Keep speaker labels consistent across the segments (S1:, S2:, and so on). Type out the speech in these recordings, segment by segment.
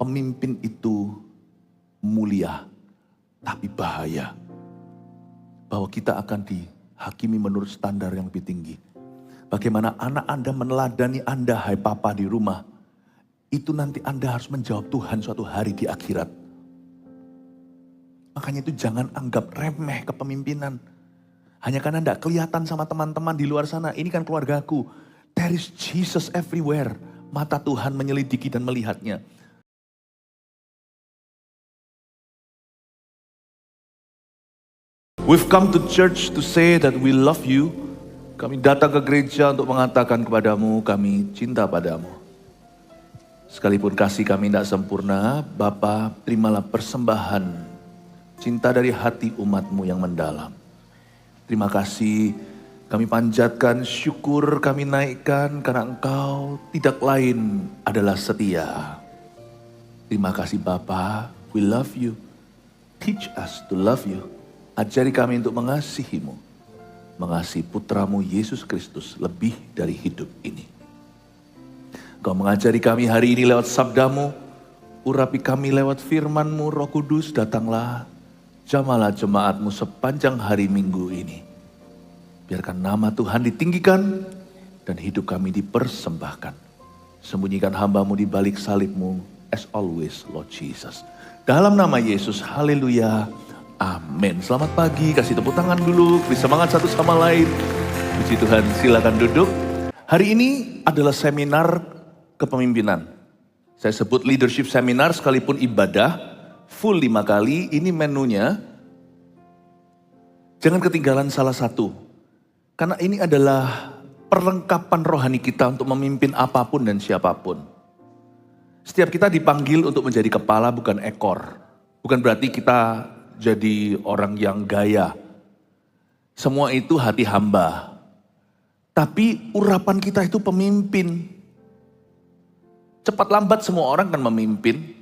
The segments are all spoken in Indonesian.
S1: pemimpin itu mulia, tapi bahaya. Bahwa kita akan dihakimi menurut standar yang lebih tinggi. Bagaimana anak Anda meneladani Anda, hai papa di rumah. Itu nanti Anda harus menjawab Tuhan suatu hari di akhirat. Makanya itu jangan anggap remeh kepemimpinan. Hanya karena tidak kelihatan sama teman-teman di luar sana. Ini kan keluargaku. There is Jesus everywhere. Mata Tuhan menyelidiki dan melihatnya. We've come to church to say that we love you. Kami datang ke gereja untuk mengatakan kepadamu, kami cinta padamu. Sekalipun kasih kami tidak sempurna, Bapa, terimalah persembahan cinta dari hati umat-Mu yang mendalam. Terima kasih, kami panjatkan, syukur kami naikkan karena Engkau tidak lain adalah setia. Terima kasih Bapa, we love you. Teach us to love you. Ajari kami untuk mengasihi-Mu. Mengasihi putra-Mu Yesus Kristus lebih dari hidup ini. Kau mengajari kami hari ini lewat sabda-Mu. Urapi kami lewat firman-Mu, Roh Kudus datanglah. Jamalah jemaat-Mu sepanjang hari Minggu ini. Biarkan nama Tuhan ditinggikan dan hidup kami dipersembahkan. Sembunyikan hamba-Mu di balik salib-Mu as always, Lord Jesus. Dalam nama Yesus, haleluya. Amin. Selamat pagi, kasih tepuk tangan dulu, beri semangat satu sama lain. Puji Tuhan, silakan duduk. Hari ini adalah seminar kepemimpinan. Saya sebut leadership seminar sekalipun ibadah, full 5 kali, ini menunya. Jangan ketinggalan salah satu. Karena ini adalah perlengkapan rohani kita untuk memimpin apapun dan siapapun. Setiap kita dipanggil untuk menjadi kepala bukan ekor. Bukan berarti kita jadi orang yang gaya. Semua itu hati hamba. Tapi urapan kita itu pemimpin. Cepat lambat semua orang kan memimpin.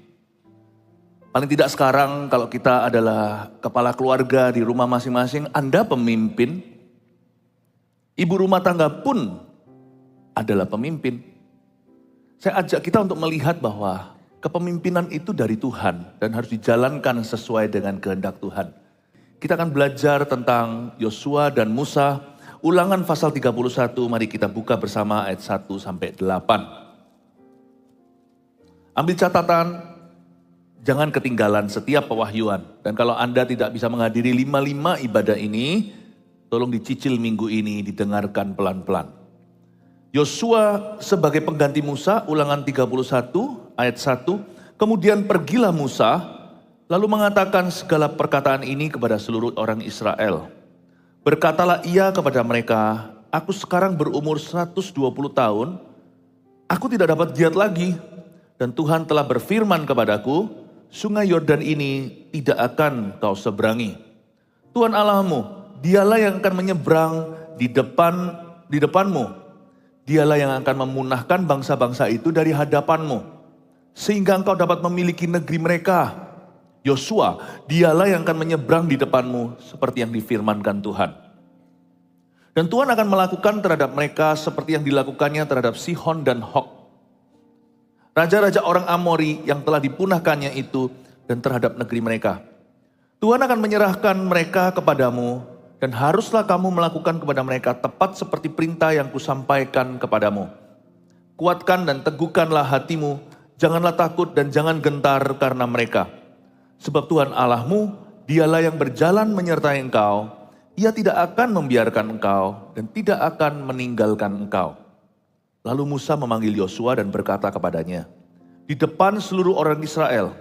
S1: Paling tidak sekarang kalau kita adalah kepala keluarga di rumah masing-masing, Anda pemimpin. Ibu rumah tangga pun adalah pemimpin. Saya ajak kita untuk melihat bahwa kepemimpinan itu dari Tuhan dan harus dijalankan sesuai dengan kehendak Tuhan. Kita akan belajar tentang Yosua dan Musa. Ulangan pasal 31, mari kita buka bersama ayat 1 sampai 8. Ambil catatan, jangan ketinggalan setiap pewahyuan. Dan kalau Anda tidak bisa menghadiri 5 ibadah ini, tolong dicicil minggu ini, didengarkan pelan-pelan. Yosua sebagai pengganti Musa, ulangan 31 ayat 1. Kemudian pergilah Musa, lalu mengatakan segala perkataan ini kepada seluruh orang Israel. Berkatalah ia kepada mereka, aku sekarang berumur 120 tahun, aku tidak dapat giat lagi. Dan Tuhan telah berfirman kepadaku, sungai Yordan ini tidak akan kau seberangi. Tuhan Allahmu, dialah yang akan menyeberang di depanmu. Dialah yang akan memunahkan bangsa-bangsa itu dari hadapanmu. Sehingga engkau dapat memiliki negeri mereka. Yosua, dialah yang akan menyeberang di depanmu seperti yang difirmankan Tuhan. Dan Tuhan akan melakukan terhadap mereka seperti yang dilakukannya terhadap Sihon dan Og. Raja-raja orang Amori yang telah dipunahkannya itu dan terhadap negeri mereka. Tuhan akan menyerahkan mereka kepadamu. Dan haruslah kamu melakukan kepada mereka tepat seperti perintah yang kusampaikan kepadamu. Kuatkan dan teguhkanlah hatimu, janganlah takut dan jangan gentar karena mereka. Sebab Tuhan Allahmu, dialah yang berjalan menyertai engkau. Ia tidak akan membiarkan engkau dan tidak akan meninggalkan engkau. Lalu Musa memanggil Yosua dan berkata kepadanya, di depan seluruh orang Israel,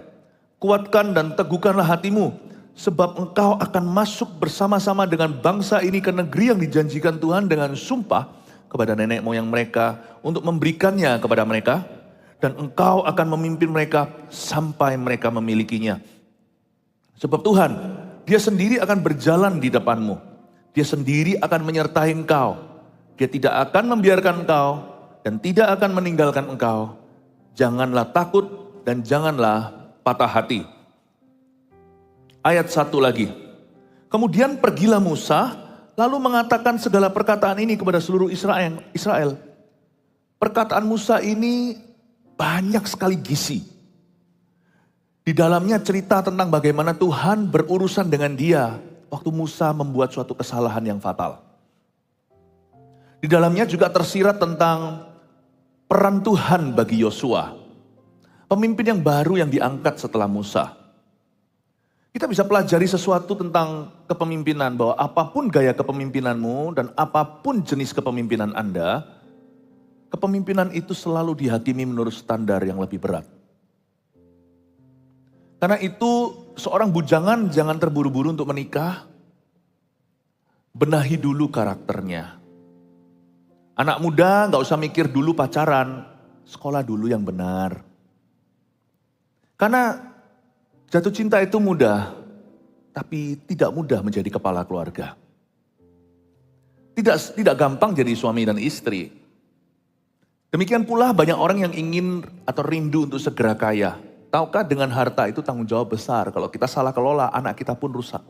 S1: kuatkan dan teguhkanlah hatimu, sebab engkau akan masuk bersama-sama dengan bangsa ini ke negeri yang dijanjikan Tuhan dengan sumpah kepada nenek moyang mereka untuk memberikannya kepada mereka. Dan engkau akan memimpin mereka sampai mereka memilikinya. Sebab Tuhan, Dia sendiri akan berjalan di depanmu. Dia sendiri akan menyertai engkau. Dia tidak akan membiarkan engkau dan tidak akan meninggalkan engkau. Janganlah takut dan janganlah patah hati. Ayat 1 lagi. Kemudian pergilah Musa, lalu mengatakan segala perkataan ini kepada seluruh Israel. Perkataan Musa ini banyak sekali gizi. Di dalamnya cerita tentang bagaimana Tuhan berurusan dengan dia waktu Musa membuat suatu kesalahan yang fatal. Di dalamnya juga tersirat tentang peran Tuhan bagi Yosua, pemimpin yang baru yang diangkat setelah Musa. Kita bisa pelajari sesuatu tentang kepemimpinan, bahwa apapun gaya kepemimpinanmu dan apapun jenis kepemimpinan Anda, kepemimpinan itu selalu dihakimi menurut standar yang lebih berat. Karena itu seorang bujangan jangan terburu-buru untuk menikah, benahi dulu karakternya. Anak muda gak usah mikir dulu pacaran, sekolah dulu yang benar. Karena jatuh cinta itu mudah, tapi tidak mudah menjadi kepala keluarga. Tidak gampang jadi suami dan istri. Demikian pula banyak orang yang ingin atau rindu untuk segera kaya. Tahukah dengan harta itu tanggung jawab besar. Kalau kita salah kelola, anak kita pun rusak.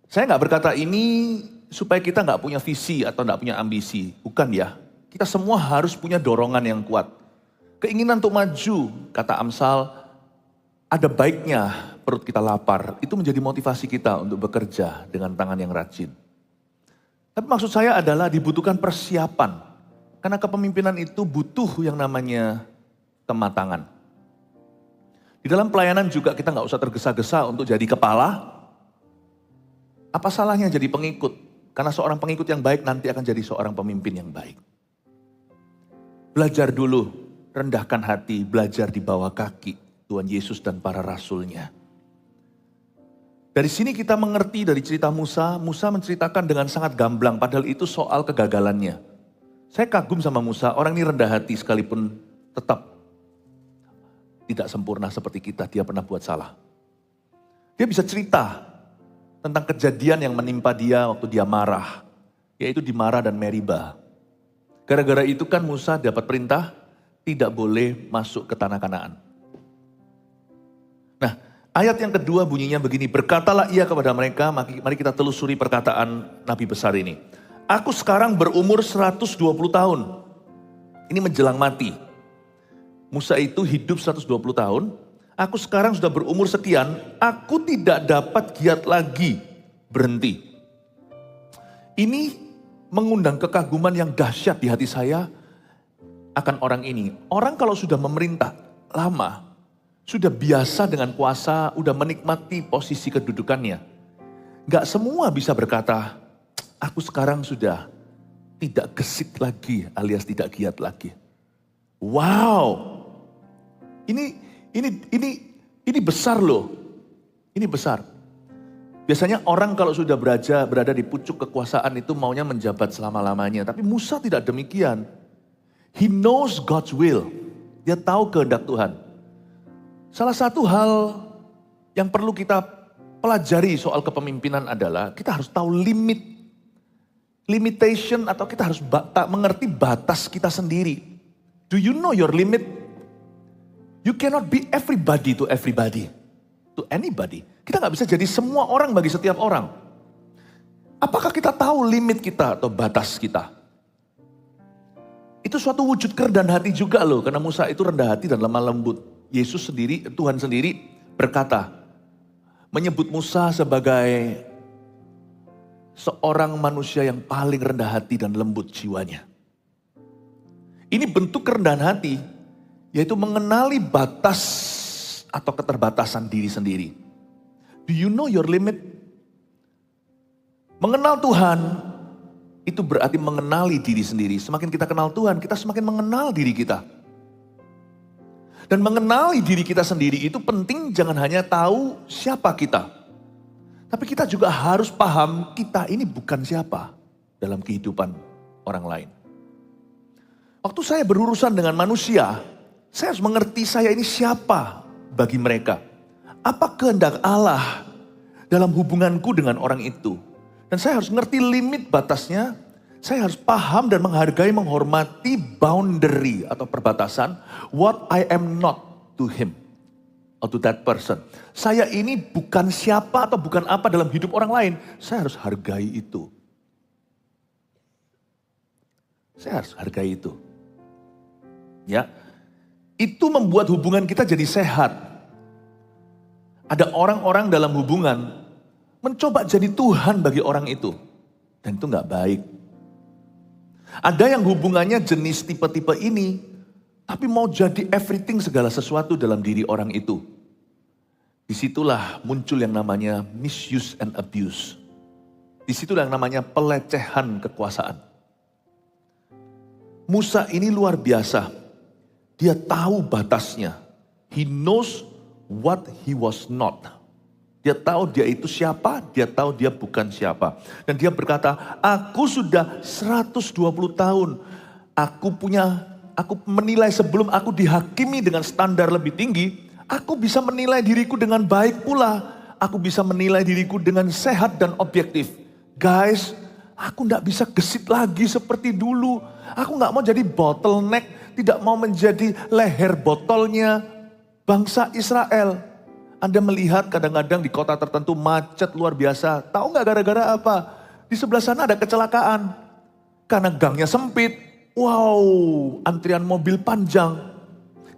S1: Saya gak berkata ini supaya kita gak punya visi atau gak punya ambisi. Bukan ya. Kita semua harus punya dorongan yang kuat. Keinginan untuk maju, kata Amsal, ada baiknya perut kita lapar. Itu menjadi motivasi kita untuk bekerja dengan tangan yang rajin. Tapi maksud saya adalah dibutuhkan persiapan. Karena kepemimpinan itu butuh yang namanya kematangan. Di dalam pelayanan juga kita nggak usah tergesa-gesa untuk jadi kepala. Apa salahnya jadi pengikut? Karena seorang pengikut yang baik nanti akan jadi seorang pemimpin yang baik. Belajar dulu, rendahkan hati, belajar di bawah kaki Tuhan Yesus dan para rasulnya. Dari sini kita mengerti dari cerita Musa, Musa menceritakan dengan sangat gamblang, padahal itu soal kegagalannya. Saya kagum sama Musa, orang ini rendah hati sekalipun tetap tidak sempurna seperti kita, dia pernah buat salah. Dia bisa cerita tentang kejadian yang menimpa dia waktu dia marah, yaitu di Mara dan Meriba. Gara-gara itu kan Musa dapat perintah tidak boleh masuk ke tanah Kanaan. Nah, ayat yang kedua bunyinya begini, berkatalah ia kepada mereka, mari kita telusuri perkataan Nabi besar ini. Aku sekarang berumur 120 tahun, ini menjelang mati. Musa itu hidup 120 tahun, aku sekarang sudah berumur sekian, aku tidak dapat giat lagi berhenti. Ini mengundang kekaguman yang dahsyat di hati saya akan orang ini. Orang kalau sudah memerintah lama, sudah biasa dengan kuasa, udah menikmati posisi kedudukannya. Gak semua bisa berkata, aku sekarang sudah tidak gesit lagi alias tidak giat lagi. Wow. Ini besar loh. Ini besar. Biasanya orang kalau sudah berada di pucuk kekuasaan itu maunya menjabat selama-lamanya. Tapi Musa tidak demikian. He knows God's will. Dia tahu kehendak Tuhan. Salah satu hal yang perlu kita pelajari soal kepemimpinan adalah kita harus tahu limitation atau kita harus mengerti batas kita sendiri. Do you know your limit? You cannot be everybody to everybody, to anybody. Kita gak bisa jadi semua orang bagi setiap orang. Apakah kita tahu limit kita atau batas kita? Itu suatu wujud kerendahan hati juga loh, karena Musa itu rendah hati dan lemah lembut. Yesus sendiri, Tuhan sendiri berkata, menyebut Musa sebagai seorang manusia yang paling rendah hati dan lembut jiwanya. Ini bentuk kerendahan hati, yaitu mengenali batas atau keterbatasan diri sendiri. Do you know your limit? Mengenal Tuhan, itu berarti mengenali diri sendiri. Semakin kita kenal Tuhan, kita semakin mengenal diri kita. Dan mengenali diri kita sendiri itu penting, jangan hanya tahu siapa kita. Tapi kita juga harus paham kita ini bukan siapa dalam kehidupan orang lain. Waktu saya berurusan dengan manusia, saya harus mengerti saya ini siapa bagi mereka. Apa kehendak Allah dalam hubunganku dengan orang itu. Dan saya harus ngerti limit batasnya. Saya harus paham dan menghargai, menghormati boundary atau perbatasan. What I am not to him or to that person. Saya ini bukan siapa atau bukan apa dalam hidup orang lain. Saya harus hargai itu. Saya harus hargai itu. Ya. Itu membuat hubungan kita jadi sehat. Ada orang-orang dalam hubungan mencoba jadi Tuhan bagi orang itu. Dan itu gak baik. Ada yang hubungannya jenis tipe-tipe ini, tapi mau jadi everything segala sesuatu dalam diri orang itu. Disitulah muncul yang namanya misuse and abuse. Disitulah yang namanya pelecehan kekuasaan. Musa ini luar biasa. Dia tahu batasnya. He knows what he was not. Dia tahu dia itu siapa, dia tahu dia bukan siapa. Dan dia berkata, aku sudah 120 tahun. Aku menilai sebelum aku dihakimi dengan standar lebih tinggi, aku bisa menilai diriku dengan baik pula. Aku bisa menilai diriku dengan sehat dan objektif. Guys, aku gak bisa gesit lagi seperti dulu. Aku gak mau jadi bottleneck, tidak mau menjadi leher botolnya bangsa Israel. Anda melihat kadang-kadang di kota tertentu macet luar biasa. Tahu gak gara-gara apa? Di sebelah sana ada kecelakaan. Karena gangnya sempit. Wow, antrian mobil panjang.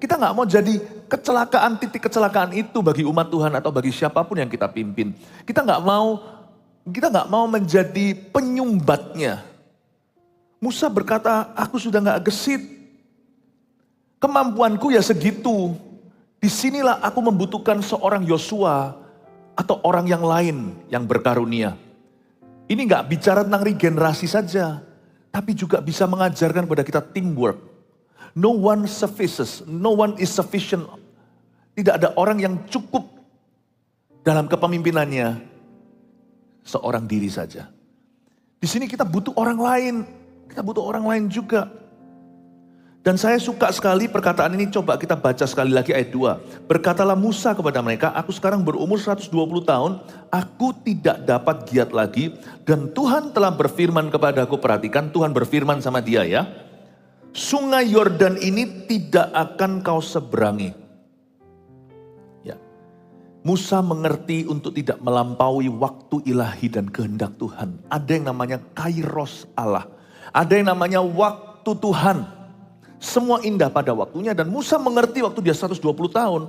S1: Kita gak mau jadi kecelakaan, titik kecelakaan itu bagi umat Tuhan atau bagi siapapun yang kita pimpin. Kita gak mau menjadi penyumbatnya. Musa berkata, aku sudah gak gesit. Kemampuanku ya segitu. Disinilah aku membutuhkan seorang Yosua atau orang yang lain yang berkarunia. Ini gak bicara tentang regenerasi saja, tapi juga bisa mengajarkan kepada kita teamwork. No one suffices, no one is sufficient. Tidak ada orang yang cukup dalam kepemimpinannya seorang diri saja. Di sini kita butuh orang lain, kita butuh orang lain juga. Dan saya suka sekali perkataan ini, coba kita baca sekali lagi ayat 2. Berkatalah Musa kepada mereka, aku sekarang berumur 120 tahun, aku tidak dapat giat lagi. Dan Tuhan telah berfirman kepadaku, perhatikan Tuhan berfirman sama dia ya. Sungai Yordan ini tidak akan kau seberangi. Ya. Musa mengerti untuk tidak melampaui waktu ilahi dan kehendak Tuhan. Ada yang namanya kairos Allah. Ada yang namanya waktu Tuhan. Semua indah pada waktunya dan Musa mengerti waktu dia 120 tahun.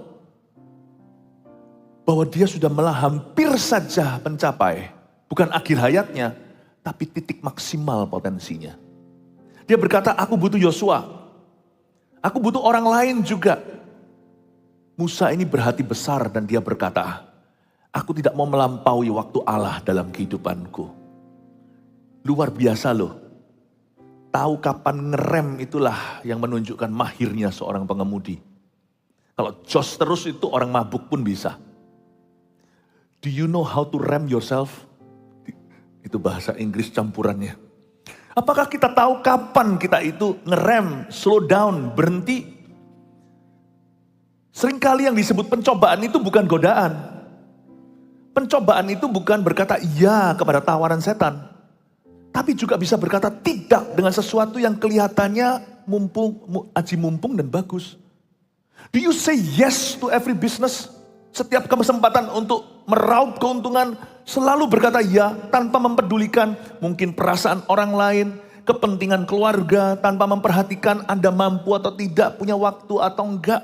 S1: Bahwa dia sudah hampir saja mencapai. Bukan akhir hayatnya, tapi titik maksimal potensinya. Dia berkata, aku butuh Yosua. Aku butuh orang lain juga. Musa ini berhati besar dan dia berkata, aku tidak mau melampaui waktu Allah dalam kehidupanku. Luar biasa loh. Tahu kapan ngerem itulah yang menunjukkan mahirnya seorang pengemudi. Kalau jos terus itu orang mabuk pun bisa. Do you know how to rem yourself? Itu bahasa Inggris campurannya. Apakah kita tahu kapan kita itu ngerem, slow down, berhenti? Seringkali yang disebut pencobaan itu bukan godaan. Pencobaan itu bukan berkata iya kepada tawaran setan. Tapi juga bisa berkata tidak dengan sesuatu yang kelihatannya aji mumpung dan bagus. Do you say yes to every business? Setiap kesempatan untuk meraup keuntungan selalu berkata ya tanpa mempedulikan mungkin perasaan orang lain, kepentingan keluarga, tanpa memperhatikan Anda mampu atau tidak, punya waktu atau enggak.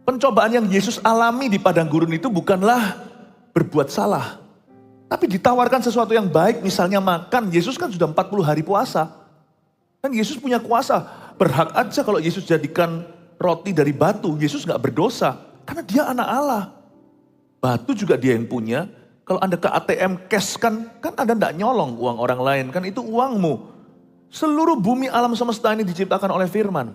S1: Pencobaan yang Yesus alami di padang gurun itu bukanlah berbuat salah. Tapi ditawarkan sesuatu yang baik, misalnya makan. Yesus kan sudah 40 hari puasa. Dan Yesus punya kuasa. Berhak aja kalau Yesus jadikan roti dari batu. Yesus gak berdosa. Karena dia anak Allah. Batu juga dia yang punya. Kalau Anda ke ATM cash kan Anda gak nyolong uang orang lain. Kan itu uangmu. Seluruh bumi alam semesta ini diciptakan oleh firman.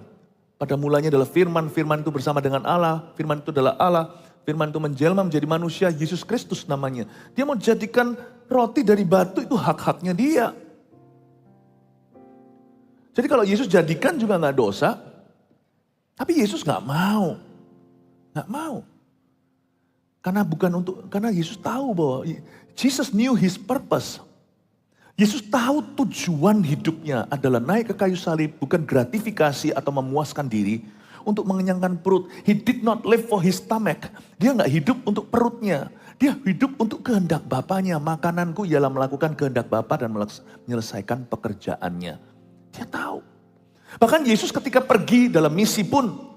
S1: Pada mulanya adalah firman. Firman itu bersama dengan Allah. Firman itu adalah Allah. Firman itu menjelma menjadi manusia, Yesus Kristus namanya. Dia mau jadikan roti dari batu itu hak-haknya dia. Jadi kalau Yesus jadikan juga gak dosa. Tapi Yesus gak mau. Gak mau. Karena Yesus tahu bahwa Jesus knew his purpose. Yesus tahu tujuan hidupnya adalah naik ke kayu salib, bukan gratifikasi atau memuaskan diri. Untuk mengenyangkan perut. He did not live for his stomach. Dia gak hidup untuk perutnya. Dia hidup untuk kehendak Bapaknya. Makananku ialah melakukan kehendak Bapa dan menyelesaikan pekerjaannya. Dia tahu. Bahkan Yesus ketika pergi dalam misi pun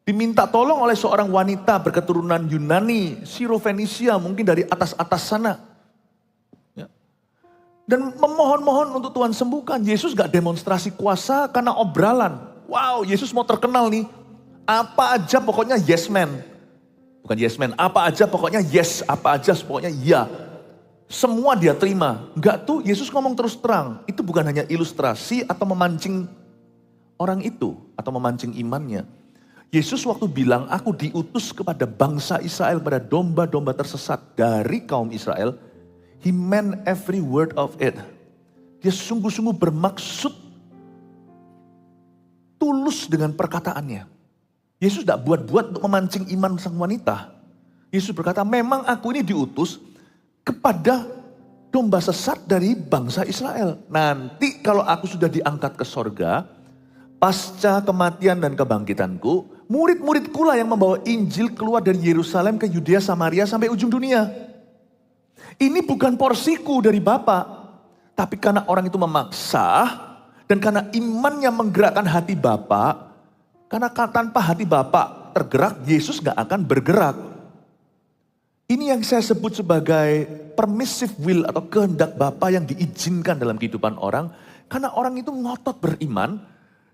S1: diminta tolong oleh seorang wanita berketurunan Yunani, Sirofenisia, mungkin dari atas-atas sana. Ya. Dan memohon-mohon untuk Tuhan sembuhkan. Yesus gak demonstrasi kuasa karena obralan. Wow, Yesus mau terkenal nih. Apa aja pokoknya yes man. Bukan yes man, apa aja pokoknya yes, apa aja pokoknya ya. Semua dia terima. Enggak tuh, Yesus ngomong terus terang. Itu bukan hanya ilustrasi atau memancing orang itu atau memancing imannya. Yesus waktu bilang, aku diutus kepada bangsa Israel, pada domba-domba tersesat dari kaum Israel. He meant every word of it. Dia sungguh-sungguh bermaksud tulus dengan perkataannya. Yesus tidak buat-buat untuk memancing iman sang wanita. Yesus berkata, memang aku ini diutus kepada domba sesat dari bangsa Israel. Nanti kalau aku sudah diangkat ke sorga, pasca kematian dan kebangkitanku, murid-muridku lah yang membawa Injil keluar dari Yerusalem ke Yudea, Samaria sampai ujung dunia. Ini bukan porsiku dari Bapa, tapi karena orang itu memaksa dan karena imannya menggerakkan hati Bapa, karena tanpa hati Bapa tergerak, Yesus gak akan bergerak. Ini yang saya sebut sebagai permissive will atau kehendak Bapa yang diizinkan dalam kehidupan orang, karena orang itu ngotot beriman.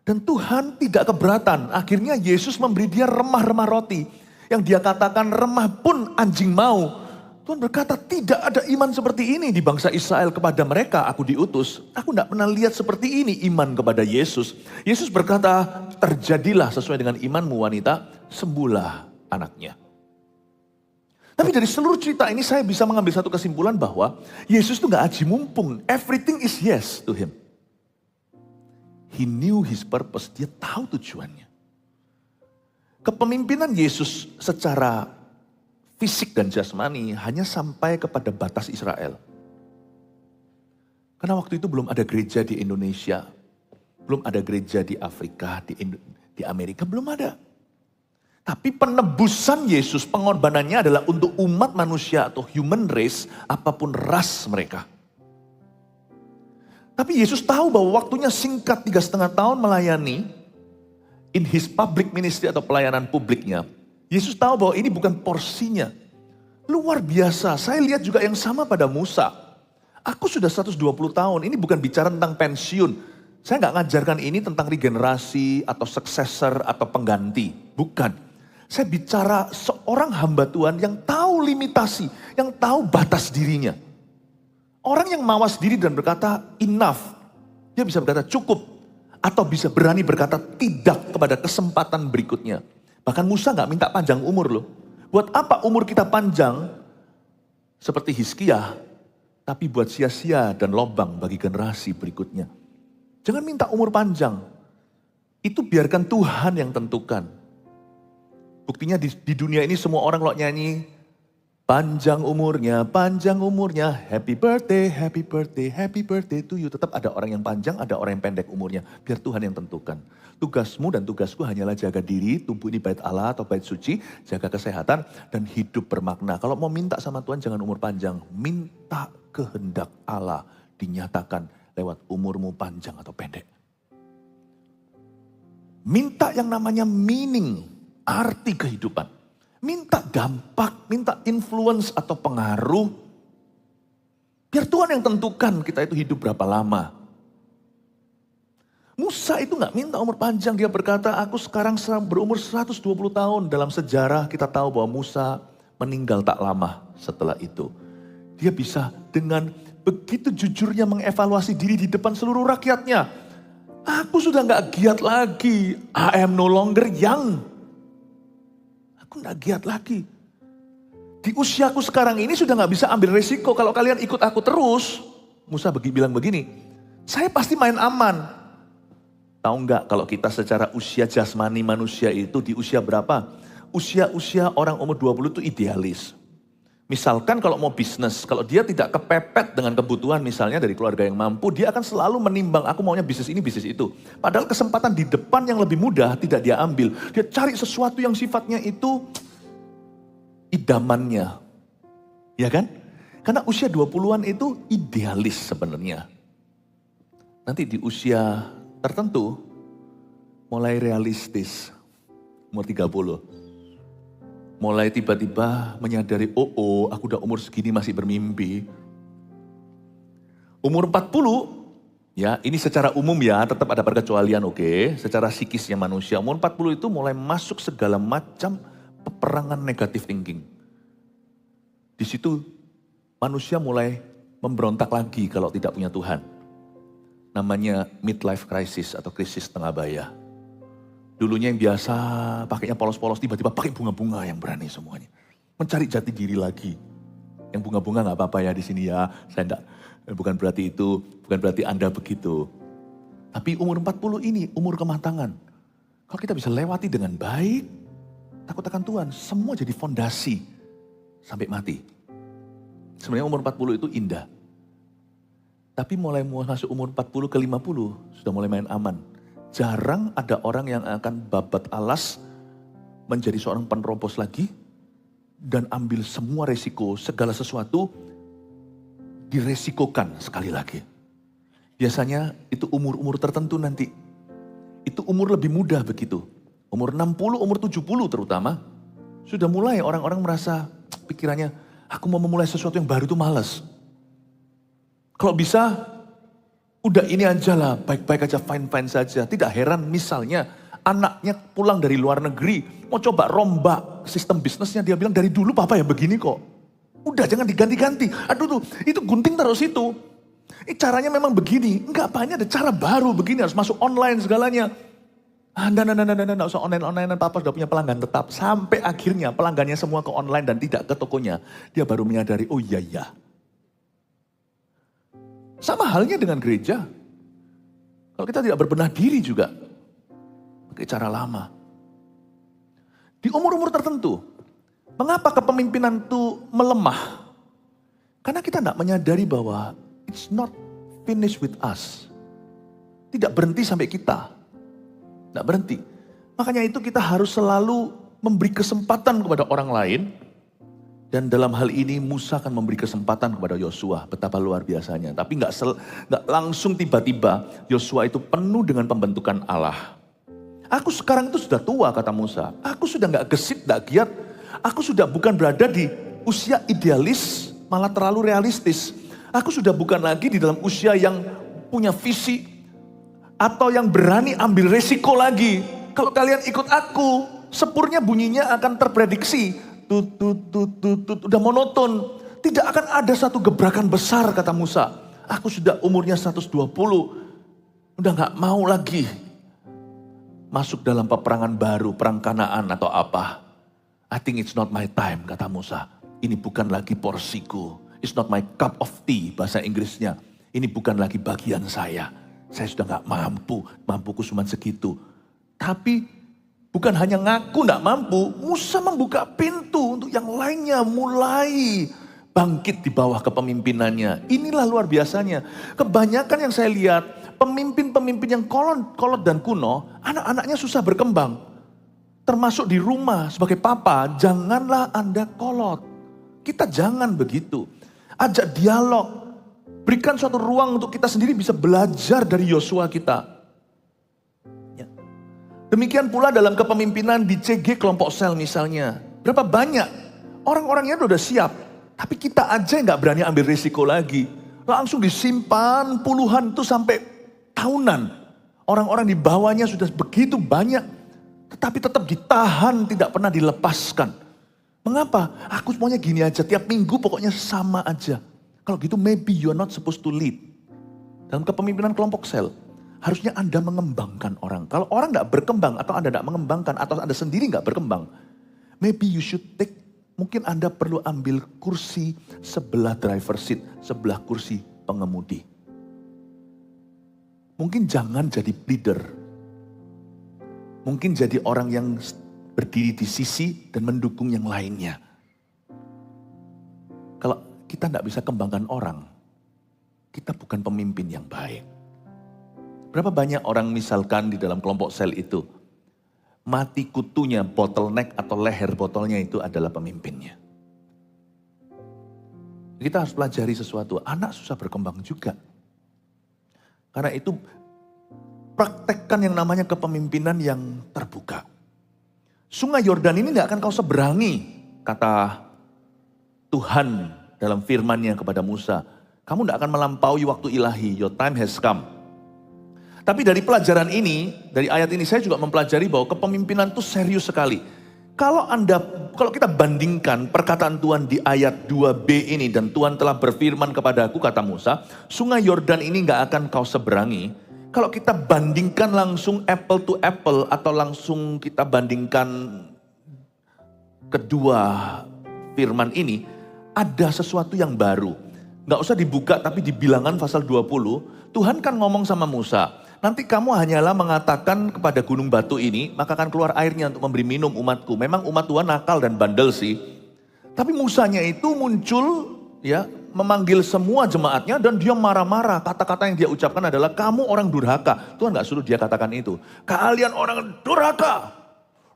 S1: Dan Tuhan tidak keberatan. Akhirnya Yesus memberi dia remah-remah roti. Yang dia katakan remah pun anjing mau. Tuhan berkata tidak ada iman seperti ini di bangsa Israel kepada mereka aku diutus. Aku tidak pernah lihat seperti ini iman kepada Yesus. Yesus berkata terjadilah sesuai dengan imanmu wanita. Sembuhlah anaknya. Tapi dari seluruh cerita ini saya bisa mengambil satu kesimpulan bahwa Yesus itu gak aji mumpung. Everything is yes to him. He knew his purpose, dia tahu tujuannya. Kepemimpinan Yesus secara fisik dan jasmani hanya sampai kepada batas Israel. Karena waktu itu belum ada gereja di Indonesia, belum ada gereja di Afrika, di Amerika, belum ada. Tapi penebusan Yesus, pengorbanannya adalah untuk umat manusia atau human race, apapun ras mereka. Tapi Yesus tahu bahwa waktunya singkat 3,5 tahun melayani in his public ministry atau pelayanan publiknya. Yesus tahu bahwa ini bukan porsinya. Luar biasa, saya lihat juga yang sama pada Musa. Aku sudah 120 tahun, ini bukan bicara tentang pensiun. Saya nggak ngajarkan ini tentang regenerasi atau successor atau pengganti. Bukan. Saya bicara seorang hamba Tuhan yang tahu limitasi, yang tahu batas dirinya. Orang yang mawas diri dan berkata enough, dia bisa berkata cukup. Atau bisa berani berkata tidak kepada kesempatan berikutnya. Bahkan Musa gak minta panjang umur loh. Buat apa umur kita panjang seperti Hizkia, tapi buat sia-sia dan lobang bagi generasi berikutnya. Jangan minta umur panjang. Itu biarkan Tuhan yang tentukan. Buktinya di dunia ini semua orang kalau nyanyi, panjang umurnya, happy birthday, happy birthday, happy birthday to you. Tetap ada orang yang panjang, ada orang yang pendek umurnya. Biar Tuhan yang tentukan. Tugasmu dan tugasku hanyalah jaga diri, tumbuh di bait Allah atau bait suci, jaga kesehatan, dan hidup bermakna. Kalau mau minta sama Tuhan jangan umur panjang, minta kehendak Allah dinyatakan lewat umurmu panjang atau pendek. Minta yang namanya meaning, arti kehidupan. Minta dampak, minta influence atau pengaruh. Biar Tuhan yang tentukan kita itu hidup berapa lama. Musa itu gak minta umur panjang, dia berkata aku sekarang berumur 120 tahun. Dalam sejarah kita tahu bahwa Musa meninggal tak lama setelah itu. Dia bisa dengan begitu jujurnya mengevaluasi diri di depan seluruh rakyatnya. Aku sudah gak giat lagi, I am no longer young. Aku gak giat lagi. Di usiaku sekarang ini sudah gak bisa ambil resiko. Kalau kalian ikut aku terus, Musa bilang begini, saya pasti main aman. Tahu gak kalau kita secara usia jasmani manusia itu di usia berapa? Usia orang umur 20 itu idealis. Misalkan kalau mau bisnis, kalau dia tidak kepepet dengan kebutuhan misalnya dari keluarga yang mampu, dia akan selalu menimbang, aku maunya bisnis ini, bisnis itu. Padahal kesempatan di depan yang lebih mudah tidak dia ambil. Dia cari sesuatu yang sifatnya itu idamannya. Ya kan? Karena usia 20-an itu idealis sebenarnya. Nanti di usia tertentu, mulai realistis, umur 30. Mulai tiba-tiba menyadari, aku udah umur segini masih bermimpi. Umur 40, ya ini secara umum ya, tetap ada perkecualian oke. Secara psikisnya manusia, umur 40 itu mulai masuk segala macam peperangan negatif thinking. Di situ manusia mulai memberontak lagi kalau tidak punya Tuhan. Namanya midlife crisis atau krisis tengah baya. Dulunya yang biasa pakainya polos-polos, tiba-tiba pakai bunga-bunga yang berani semuanya. Mencari jati diri lagi. Yang bunga-bunga gak apa-apa ya di sini ya. Saya enggak, bukan berarti itu, bukan berarti Anda begitu. Tapi umur 40 ini umur kematangan. Kalau kita bisa lewati dengan baik, takut akan Tuhan, semua jadi fondasi sampai mati. Sebenarnya umur 40 itu indah. Tapi mulai masuk umur 40 ke 50, sudah mulai main aman. Jarang ada orang yang akan babat alas menjadi seorang penerobos lagi dan ambil semua resiko, segala sesuatu diresikokan sekali lagi. Biasanya itu umur-umur tertentu nanti. Itu umur lebih muda begitu. Umur 60, umur 70 terutama. Sudah mulai orang-orang merasa pikirannya, aku mau memulai sesuatu yang baru itu malas. Kalau bisa, udah ini aja lah, baik-baik aja, fine-fine saja. Tidak heran misalnya anaknya pulang dari luar negeri, mau coba rombak sistem bisnisnya, dia bilang dari dulu papa ya begini kok. Udah jangan diganti-ganti, aduh tuh itu gunting taruh situ. Ini caranya memang begini, enggak banyak ada cara baru begini, harus masuk online segalanya. Enggak usah online, papa sudah punya pelanggan tetap. Sampai akhirnya pelanggannya semua ke online dan tidak ke tokonya. Dia baru menyadari, oh iya. Sama halnya dengan gereja. Kalau kita tidak berbenah diri juga, pakai cara lama. Di umur-umur tertentu, mengapa kepemimpinan itu melemah? Karena kita tidak menyadari bahwa it's not finished with us. Tidak berhenti sampai kita. Tidak berhenti. Makanya itu kita harus selalu memberi kesempatan kepada orang lain. Dan dalam hal ini Musa akan memberi kesempatan kepada Yosua. Betapa luar biasanya. Tapi nggak langsung tiba-tiba Yosua itu penuh dengan pembentukan Allah. Aku sekarang itu sudah tua kata Musa. Aku sudah nggak gesit, nggak giat. Aku sudah bukan berada di usia idealis, malah terlalu realistis. Aku sudah bukan lagi di dalam usia yang punya visi. Atau yang berani ambil resiko lagi. Kalau kalian ikut aku, sepurnya bunyinya akan terprediksi. Tut, udah monoton. Tidak akan ada satu gebrakan besar kata Musa. Aku sudah umurnya 120. Udah gak mau lagi masuk dalam peperangan baru, perang Kanaan atau apa. I think it's not my time kata Musa. Ini bukan lagi porsiku. It's not my cup of tea bahasa Inggrisnya. Ini bukan lagi bagian saya. Saya sudah gak mampu. Mampuku cuma segitu. Tapi bukan hanya ngaku tidak mampu, Musa membuka pintu untuk yang lainnya mulai bangkit di bawah kepemimpinannya. Inilah luar biasanya. Kebanyakan yang saya lihat, pemimpin-pemimpin yang kolot dan kuno, anak-anaknya susah berkembang. Termasuk di rumah sebagai papa, janganlah Anda kolot. Kita jangan begitu. Ajak dialog. Berikan suatu ruang untuk kita sendiri bisa belajar dari Yosua kita. Demikian pula dalam kepemimpinan di CG kelompok sel misalnya. Berapa banyak orang-orangnya udah siap. Tapi kita aja nggak berani ambil risiko lagi. Langsung disimpan puluhan tuh sampai tahunan. Orang-orang di bawahnya sudah begitu banyak. Tetapi tetap ditahan, tidak pernah dilepaskan. Mengapa? Aku semuanya gini aja, tiap minggu pokoknya sama aja. Kalau gitu maybe you're not supposed to lead. Dalam kepemimpinan kelompok sel. Harusnya Anda mengembangkan orang. Kalau orang gak berkembang atau Anda gak mengembangkan atau Anda sendiri gak berkembang. Maybe you should take, mungkin Anda perlu ambil kursi sebelah driver seat, sebelah kursi pengemudi. Mungkin jangan jadi leader. Mungkin jadi orang yang berdiri di sisi dan mendukung yang lainnya. Kalau kita gak bisa kembangkan orang, kita bukan pemimpin yang baik. Berapa banyak orang misalkan di dalam kelompok sel itu, mati kutunya, bottleneck atau leher botolnya itu adalah pemimpinnya. Kita harus pelajari sesuatu, anak susah berkembang juga. Karena itu praktekkan yang namanya kepemimpinan yang terbuka. Sungai Yordan ini gak akan kau seberangi, kata Tuhan dalam firman-Nya kepada Musa. Kamu gak akan melampaui waktu ilahi, your time has come. Tapi dari pelajaran ini, dari ayat ini saya juga mempelajari bahwa kepemimpinan itu serius sekali. Kalau kita bandingkan perkataan Tuhan di ayat 2b ini, dan Tuhan telah berfirman kepadaku, kata Musa, sungai Yordan ini gak akan kau seberangi. Kalau kita bandingkan langsung apple to apple, atau langsung kita bandingkan kedua firman ini, ada sesuatu yang baru. Gak usah dibuka, tapi di Bilangan pasal 20, Tuhan kan ngomong sama Musa, nanti kamu hanyalah mengatakan kepada gunung batu ini, maka akan keluar airnya untuk memberi minum umatku. Memang umat Tuhan nakal dan bandel sih. Tapi Musanya itu muncul ya, memanggil semua jemaatnya dan dia marah-marah. Kata-kata yang dia ucapkan adalah, kamu orang durhaka. Tuhan gak suruh dia katakan itu. Kalian orang durhaka.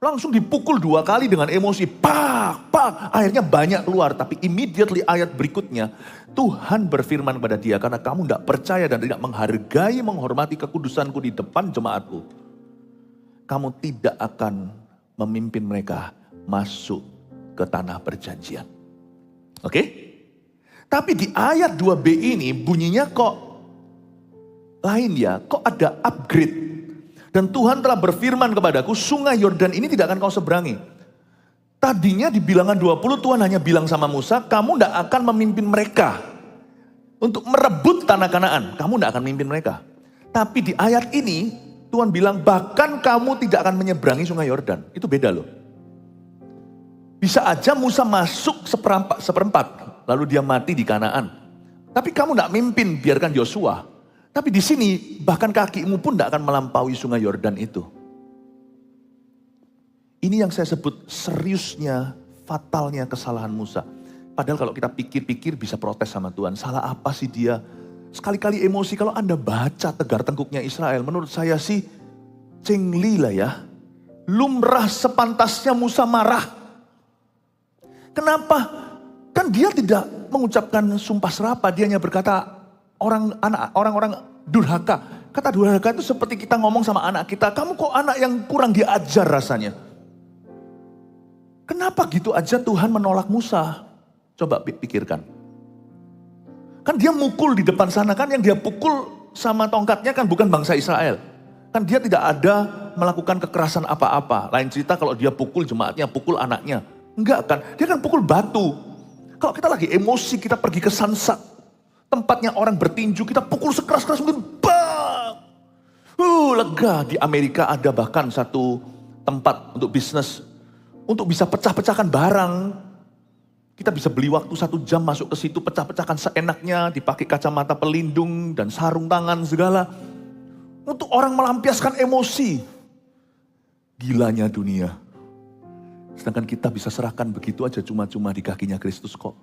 S1: Langsung dipukul 2 kali dengan emosi. Pak, pak. Akhirnya banyak keluar. Tapi immediately ayat berikutnya, Tuhan berfirman kepada dia, karena kamu tidak percaya dan tidak menghargai, menghormati kekudusanku di depan jemaatku, kamu tidak akan memimpin mereka masuk ke tanah perjanjian. Oke? Tapi di ayat 2b ini bunyinya kok lain ya, kok ada upgrade. Dan Tuhan telah berfirman kepadaku, sungai Yordan ini tidak akan kau seberangi. Tadinya di Bilangan 20 Tuhan hanya bilang sama Musa, kamu tidak akan memimpin mereka untuk merebut tanah Kanaan. Kamu tidak akan memimpin mereka. Tapi di ayat ini Tuhan bilang, bahkan kamu tidak akan menyeberangi sungai Yordan. Itu beda loh. Bisa aja Musa masuk seperempat, lalu dia mati di Kanaan. Tapi kamu tidak mimpin, biarkan Yosua. Tapi di sini bahkan kakimu pun tidak akan melampaui sungai Yordan itu. Ini yang saya sebut seriusnya, fatalnya kesalahan Musa. Padahal kalau kita pikir-pikir bisa protes sama Tuhan. Salah apa sih dia? Sekali-kali emosi. Kalau Anda baca tegar tengkuknya Israel, menurut saya sih cengli lah ya. Lumrah sepantasnya Musa marah. Kenapa? Kan dia tidak mengucapkan sumpah serapah. Dia hanya berkata, orang-orang durhaka. Kata durhaka itu seperti kita ngomong sama anak kita, kamu kok anak yang kurang diajar rasanya. Kenapa gitu aja Tuhan menolak Musa? Coba pikirkan. Kan dia mukul di depan sana, kan yang dia pukul sama tongkatnya kan bukan bangsa Israel. Kan dia tidak ada melakukan kekerasan apa-apa. Lain cerita kalau dia pukul jemaatnya, pukul anaknya. Enggak kan, dia kan pukul batu. Kalau kita lagi emosi, kita pergi ke Sansak, tempatnya orang bertinju, kita pukul sekeras-keras mungkin, bang! Lega. Di Amerika ada bahkan satu tempat untuk bisnis, untuk bisa pecah-pecahkan barang. Kita bisa beli waktu 1 jam masuk ke situ, pecah-pecahkan seenaknya, dipakai kacamata pelindung dan sarung tangan segala. Untuk orang melampiaskan emosi. Gilanya dunia. Sedangkan kita bisa serahkan begitu aja cuma-cuma di kakinya Kristus kok.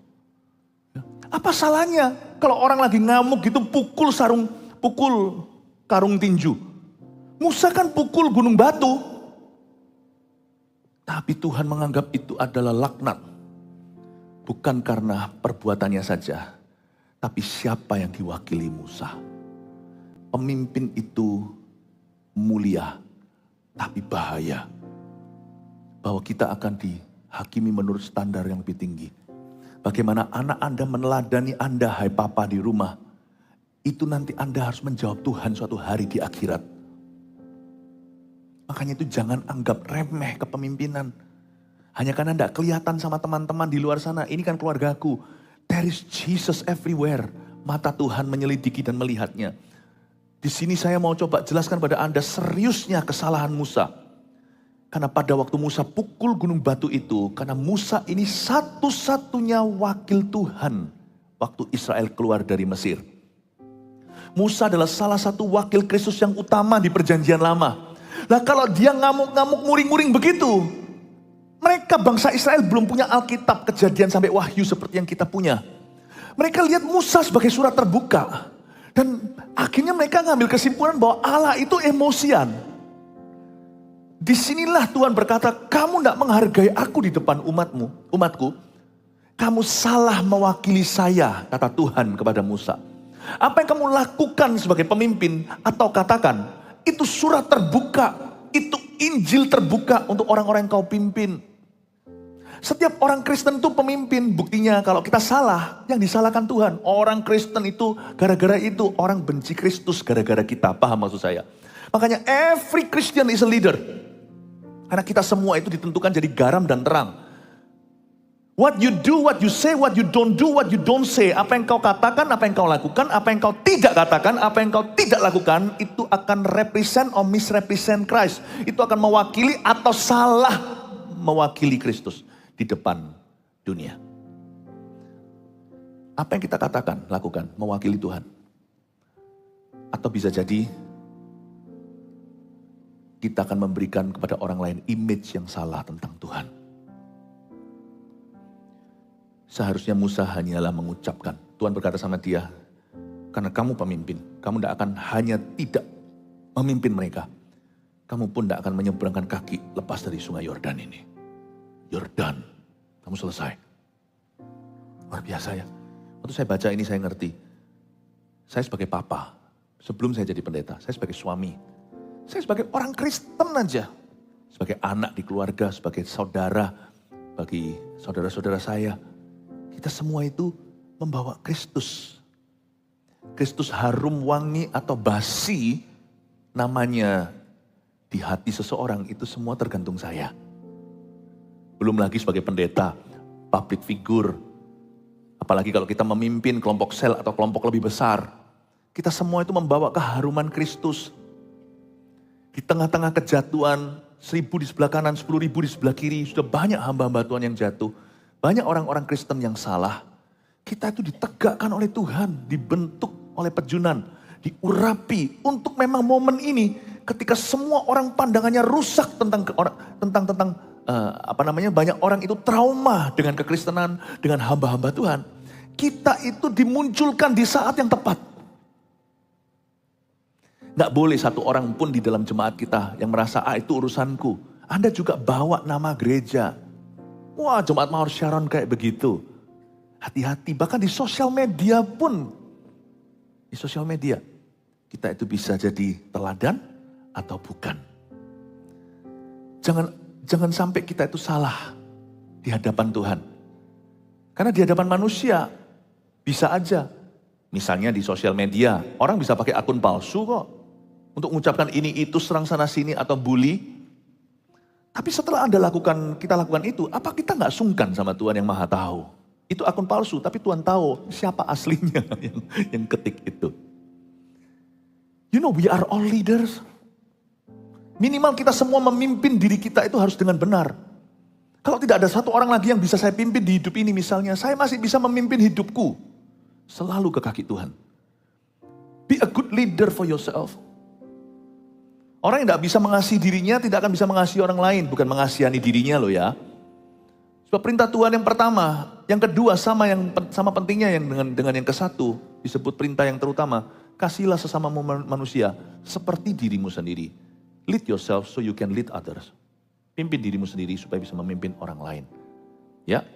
S1: Apa salahnya kalau orang lagi ngamuk gitu pukul karung tinju. Musa kan pukul gunung batu. Tapi Tuhan menganggap itu adalah laknat. Bukan karena perbuatannya saja, tapi siapa yang diwakili Musa. Pemimpin itu mulia, tapi bahaya. Bahwa kita akan dihakimi menurut standar yang lebih tinggi. Bagaimana anak Anda meneladani Anda, hai papa di rumah. Itu nanti Anda harus menjawab Tuhan suatu hari di akhirat. Makanya itu jangan anggap remeh kepemimpinan. Hanya karena tidak kelihatan sama teman-teman di luar sana. Ini kan keluargaku. There is Jesus everywhere. Mata Tuhan menyelidiki dan melihatnya. Di sini saya mau coba jelaskan pada Anda seriusnya kesalahan Musa. Karena pada waktu Musa pukul gunung batu itu, karena Musa ini satu-satunya wakil Tuhan waktu Israel keluar dari Mesir. Musa adalah salah satu wakil Kristus yang utama di perjanjian lama. Nah kalau dia ngamuk-ngamuk, nguring-nguring begitu, mereka bangsa Israel belum punya Alkitab, Kejadian sampai Wahyu seperti yang kita punya. Mereka lihat Musa sebagai surat terbuka. Dan akhirnya mereka ngambil kesimpulan bahwa Allah itu emosian. Disinilah Tuhan berkata, kamu tidak menghargai aku di depan umatku. Kamu salah mewakili saya, kata Tuhan kepada Musa. Apa yang kamu lakukan sebagai pemimpin atau katakan, Itu surat terbuka, itu Injil terbuka untuk orang-orang yang kau pimpin. Setiap orang Kristen itu pemimpin. Buktinya kalau kita salah, yang disalahkan Tuhan. Orang Kristen itu gara-gara itu. Orang benci Kristus gara-gara kita. Paham maksud saya? Makanya every Christian is a leader. Karena kita semua itu ditentukan jadi garam dan terang. What you do, what you say, what you don't do, what you don't say. Apa yang kau katakan, apa yang kau lakukan, apa yang kau tidak katakan, apa yang kau tidak lakukan. Itu akan represent or misrepresent Christ. Itu akan mewakili atau salah mewakili Kristus di depan dunia. Apa yang kita katakan, lakukan, mewakili Tuhan. Atau bisa jadi kita akan memberikan kepada orang lain image yang salah tentang Tuhan. Seharusnya Musa hanyalah mengucapkan. Tuhan berkata sama dia, karena kamu pemimpin, kamu tidak akan hanya tidak memimpin mereka. Kamu pun tidak akan menyeberangkan kaki lepas dari sungai Yordan ini. Yordan, kamu selesai. Luar biasa ya. Waktu saya baca ini saya ngerti. Saya sebagai papa, sebelum saya jadi pendeta, saya sebagai suami. Saya sebagai orang Kristen aja. Sebagai anak di keluarga, sebagai saudara, bagi saudara-saudara saya. Kita semua itu membawa Kristus. Kristus harum wangi atau basi namanya di hati seseorang itu semua tergantung saya. Belum lagi sebagai pendeta, public figure. Apalagi kalau kita memimpin kelompok sel atau kelompok lebih besar. Kita semua itu membawa keharuman Kristus. Di tengah-tengah kejatuhan, 1.000 di sebelah kanan, 10.000 di sebelah kiri. Sudah banyak hamba-hamba Tuhan yang jatuh. Banyak orang-orang Kristen yang salah. Kita itu ditegakkan oleh Tuhan, dibentuk oleh pejunan, diurapi untuk memang momen ini ketika semua orang pandangannya rusak tentang banyak orang itu trauma dengan kekristenan, dengan hamba-hamba Tuhan. Kita itu dimunculkan di saat yang tepat. Nggak boleh satu orang pun di dalam jemaat kita yang merasa, itu urusanku. Anda juga bawa nama gereja. Wah, Jemaat Mawar Sharon kayak begitu. Hati-hati, bahkan di sosial media pun. Di sosial media, kita itu bisa jadi teladan atau bukan. Jangan sampai kita itu salah di hadapan Tuhan. Karena di hadapan manusia, bisa aja. Misalnya di sosial media, orang bisa pakai akun palsu kok. Untuk mengucapkan ini, itu, serang sana sini atau bully. Tapi setelah kita lakukan itu, apa kita nggak sungkan sama Tuhan yang Maha Tahu? Itu akun palsu, tapi Tuhan tahu siapa aslinya yang ketik itu. You know, we are all leaders. Minimal kita semua memimpin diri kita itu harus dengan benar. Kalau tidak ada satu orang lagi yang bisa saya pimpin di hidup ini misalnya, saya masih bisa memimpin hidupku. Selalu ke kaki Tuhan. Be a good leader for yourself. Orang yang tidak bisa mengasihi dirinya tidak akan bisa mengasihi orang lain. Bukan mengasihani dirinya loh ya. Sebab perintah Tuhan yang pertama, yang kedua sama pentingnya yang dengan yang ke-1 disebut perintah yang terutama. Kasihilah sesama manusia seperti dirimu sendiri. Lead yourself so you can lead others. Pimpin dirimu sendiri supaya bisa memimpin orang lain. Ya,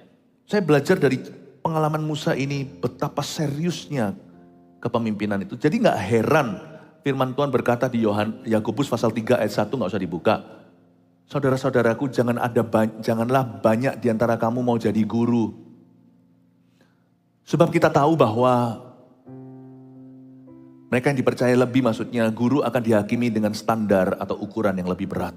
S1: saya belajar dari pengalaman Musa ini betapa seriusnya kepemimpinan itu. Jadi nggak heran firman Tuhan berkata di Yakobus pasal 3 ayat 1, nggak usah dibuka. Saudara-saudaraku, janganlah banyak di antara kamu mau jadi guru. Sebab kita tahu bahwa mereka yang dipercaya lebih, maksudnya guru akan dihakimi dengan standar atau ukuran yang lebih berat.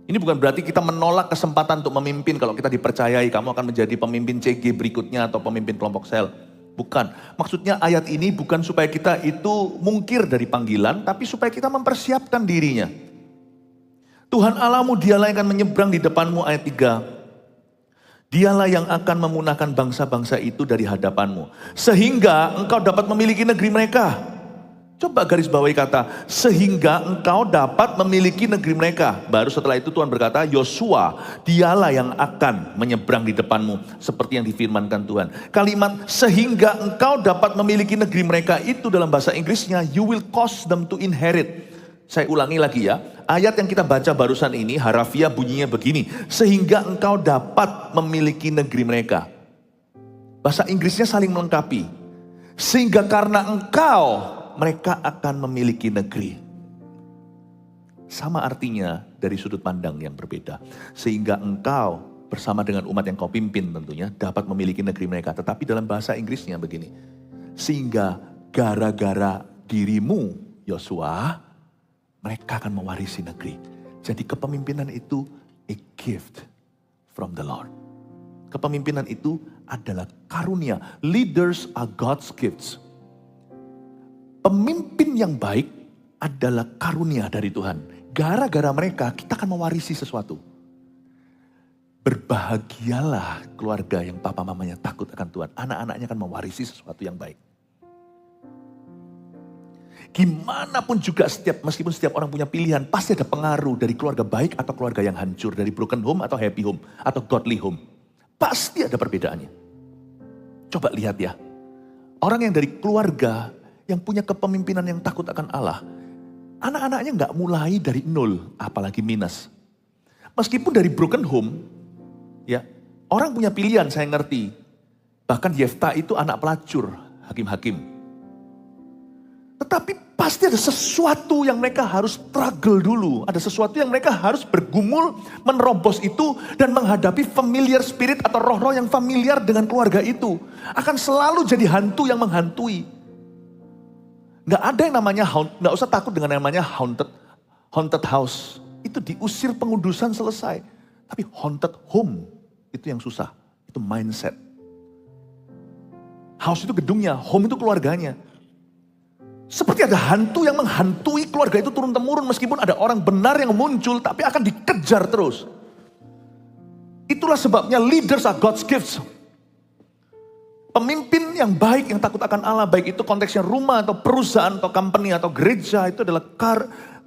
S1: Ini bukan berarti kita menolak kesempatan untuk memimpin. Kalau kita dipercayai, kamu akan menjadi pemimpin CG berikutnya atau pemimpin kelompok sel. Bukan. Maksudnya ayat ini bukan supaya kita itu mungkir dari panggilan, tapi supaya kita mempersiapkan dirinya. Tuhan Allahmu, dialah yang akan menyeberang di depanmu, ayat 3. Dialah yang akan memunahkan bangsa-bangsa itu dari hadapanmu. Sehingga engkau dapat memiliki negeri mereka. Coba garis bawahi kata, sehingga engkau dapat memiliki negeri mereka. Baru setelah itu Tuhan berkata, Yosua, dialah yang akan menyeberang di depanmu. Seperti yang difirmankan Tuhan. Kalimat, sehingga engkau dapat memiliki negeri mereka, itu dalam bahasa Inggrisnya, you will cause them to inherit. Saya ulangi lagi ya, ayat yang kita baca barusan ini, harafiah bunyinya begini. Sehingga engkau dapat memiliki negeri mereka. Bahasa Inggrisnya saling melengkapi. Sehingga karena engkau, mereka akan memiliki negeri. sama artinya dari sudut pandang yang berbeda. Sehingga engkau bersama dengan umat yang kau pimpin tentunya dapat memiliki negeri mereka. Tetapi dalam bahasa Inggrisnya begini. Sehingga gara-gara dirimu Yosua, mereka akan mewarisi negeri. Jadi kepemimpinan itu a gift from the Lord. Kepemimpinan itu adalah karunia. Leaders are God's gifts. Pemimpin yang baik adalah karunia dari Tuhan. Gara-gara mereka kita akan mewarisi sesuatu. Berbahagialah keluarga yang papa mamanya takut akan Tuhan. Anak-anaknya akan mewarisi sesuatu yang baik. Gimana pun juga meskipun setiap orang punya pilihan, pasti ada pengaruh dari keluarga baik atau keluarga yang hancur. Dari broken home atau happy home atau godly home. Pasti ada perbedaannya. Coba lihat ya. Orang yang dari keluarga yang punya kepemimpinan yang takut akan Allah. Anak-anaknya gak mulai dari nol, apalagi minus. Meskipun dari broken home, ya orang punya pilihan, saya ngerti. Bahkan Yefta itu anak pelacur, hakim-hakim. Tetapi pasti ada sesuatu yang mereka harus struggle dulu. Ada sesuatu yang mereka harus bergumul, menerobos itu, dan menghadapi familiar spirit atau roh-roh yang familiar dengan keluarga itu. Akan selalu jadi hantu yang menghantui. Gak ada yang namanya, gak usah takut dengan yang namanya haunted house. Itu diusir pengudusan selesai. Tapi haunted home, itu yang susah. Itu mindset. House itu gedungnya, home itu keluarganya. Seperti ada hantu yang menghantui keluarga itu turun-temurun. Meskipun ada orang benar yang muncul, tapi akan dikejar terus. Itulah sebabnya leaders are God's gifts. Pemimpin yang baik, yang takut akan Allah, baik itu konteksnya rumah atau perusahaan atau company atau gereja, itu adalah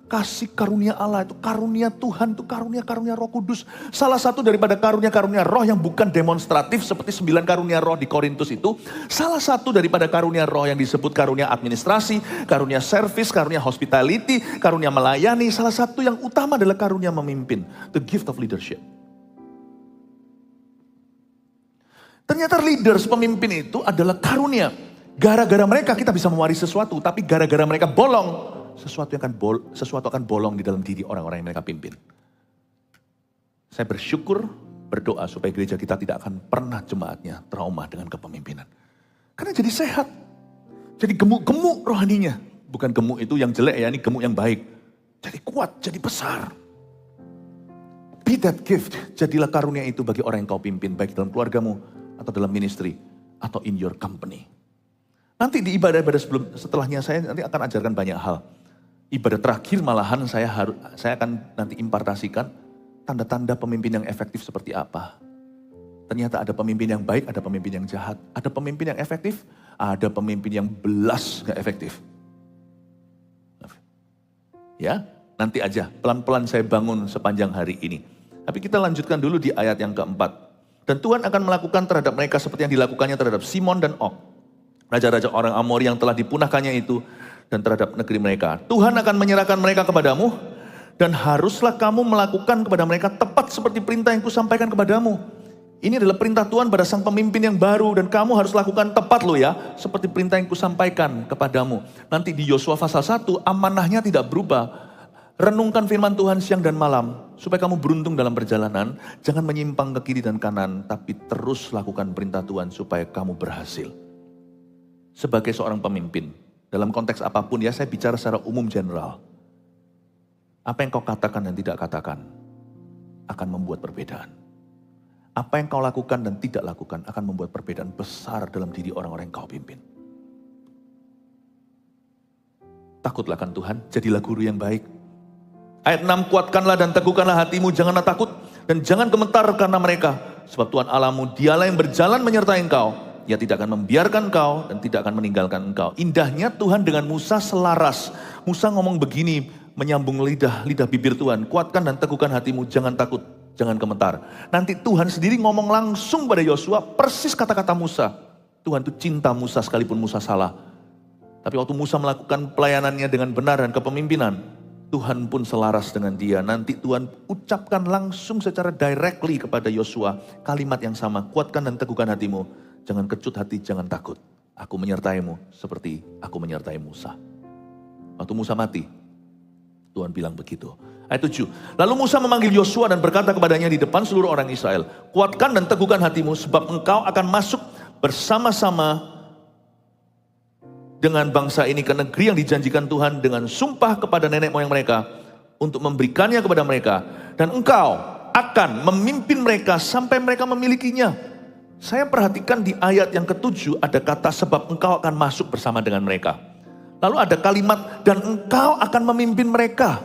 S1: kasih karunia Allah, itu karunia Tuhan, itu karunia-karunia Roh Kudus. Salah satu daripada karunia-karunia roh yang bukan demonstratif seperti 9 karunia roh di Korintus itu, salah satu daripada karunia roh yang disebut karunia administrasi, karunia service, karunia hospitality, karunia melayani, salah satu yang utama adalah karunia memimpin, the gift of leadership. Ternyata leaders, pemimpin itu adalah karunia. Gara-gara mereka kita bisa mewarisi sesuatu, tapi gara-gara mereka bolong, sesuatu akan bolong di dalam diri orang-orang yang mereka pimpin. Saya bersyukur, berdoa supaya gereja kita tidak akan pernah jemaatnya trauma dengan kepemimpinan. Karena jadi sehat, jadi gemuk-gemuk rohaninya. Bukan gemuk itu yang jelek ya, ini gemuk yang baik. Jadi kuat, jadi besar. Be that gift, jadilah karunia itu bagi orang yang kau pimpin, baik dalam keluargamu, atau dalam ministry, atau in your company. Nanti di ibadah-ibadah setelahnya saya nanti akan ajarkan banyak hal. Ibadah terakhir malahan saya akan nanti impartasikan tanda-tanda pemimpin yang efektif seperti apa. Ternyata ada pemimpin yang baik, ada pemimpin yang jahat. Ada pemimpin yang efektif, ada pemimpin yang belas gak efektif. Ya, nanti aja pelan-pelan saya bangun sepanjang hari ini. Tapi kita lanjutkan dulu di ayat yang keempat. Dan Tuhan akan melakukan terhadap mereka seperti yang dilakukannya terhadap Simon dan Og, raja-raja orang Amori yang telah dipunahkannya itu, dan terhadap negeri mereka. Tuhan akan menyerahkan mereka kepadamu, dan haruslah kamu melakukan kepada mereka tepat seperti perintah yang kusampaikan kepadamu. Ini adalah perintah Tuhan pada sang pemimpin yang baru, dan kamu harus lakukan tepat loh ya, seperti perintah yang kusampaikan kepadamu. Nanti di Yosua pasal 1, amanahnya tidak berubah. Renungkan firman Tuhan siang dan malam, supaya kamu beruntung dalam perjalanan. Jangan menyimpang ke kiri dan kanan, tapi terus lakukan perintah Tuhan supaya kamu berhasil. Sebagai seorang pemimpin, dalam konteks apapun ya, saya bicara secara umum general. Apa yang kau katakan dan tidak katakan, akan membuat perbedaan. Apa yang kau lakukan dan tidak lakukan, akan membuat perbedaan besar dalam diri orang-orang yang kau pimpin. Takutlah akan Tuhan, jadilah guru yang baik. Ayat 6, kuatkanlah dan teguhkanlah hatimu, janganlah takut dan jangan gemetar karena mereka. Sebab Tuhan Allahmu, dialah yang berjalan menyertai engkau. Ia tidak akan membiarkan engkau dan tidak akan meninggalkan engkau. Indahnya Tuhan dengan Musa selaras. Musa ngomong begini, menyambung lidah bibir Tuhan. Kuatkan dan teguhkan hatimu, jangan takut, jangan gemetar. Nanti Tuhan sendiri ngomong langsung pada Yosua, persis kata-kata Musa. Tuhan itu cinta Musa sekalipun Musa salah. Tapi waktu Musa melakukan pelayanannya dengan benar dan kepemimpinan, Tuhan pun selaras dengan dia. Nanti Tuhan ucapkan langsung secara directly kepada Yosua kalimat yang sama. Kuatkan dan teguhkan hatimu. Jangan kecut hati, jangan takut. Aku menyertaimu seperti aku menyertai Musa. Waktu Musa mati, Tuhan bilang begitu. Ayat 7. Lalu Musa memanggil Yosua dan berkata kepadanya di depan seluruh orang Israel, kuatkan dan teguhkan hatimu sebab engkau akan masuk bersama-sama dengan bangsa ini ke negeri yang dijanjikan Tuhan dengan sumpah kepada nenek moyang mereka untuk memberikannya kepada mereka. Dan engkau akan memimpin mereka sampai mereka memilikinya. Saya perhatikan di ayat yang ke-7 ada kata sebab engkau akan masuk bersama dengan mereka. Lalu ada kalimat dan engkau akan memimpin mereka.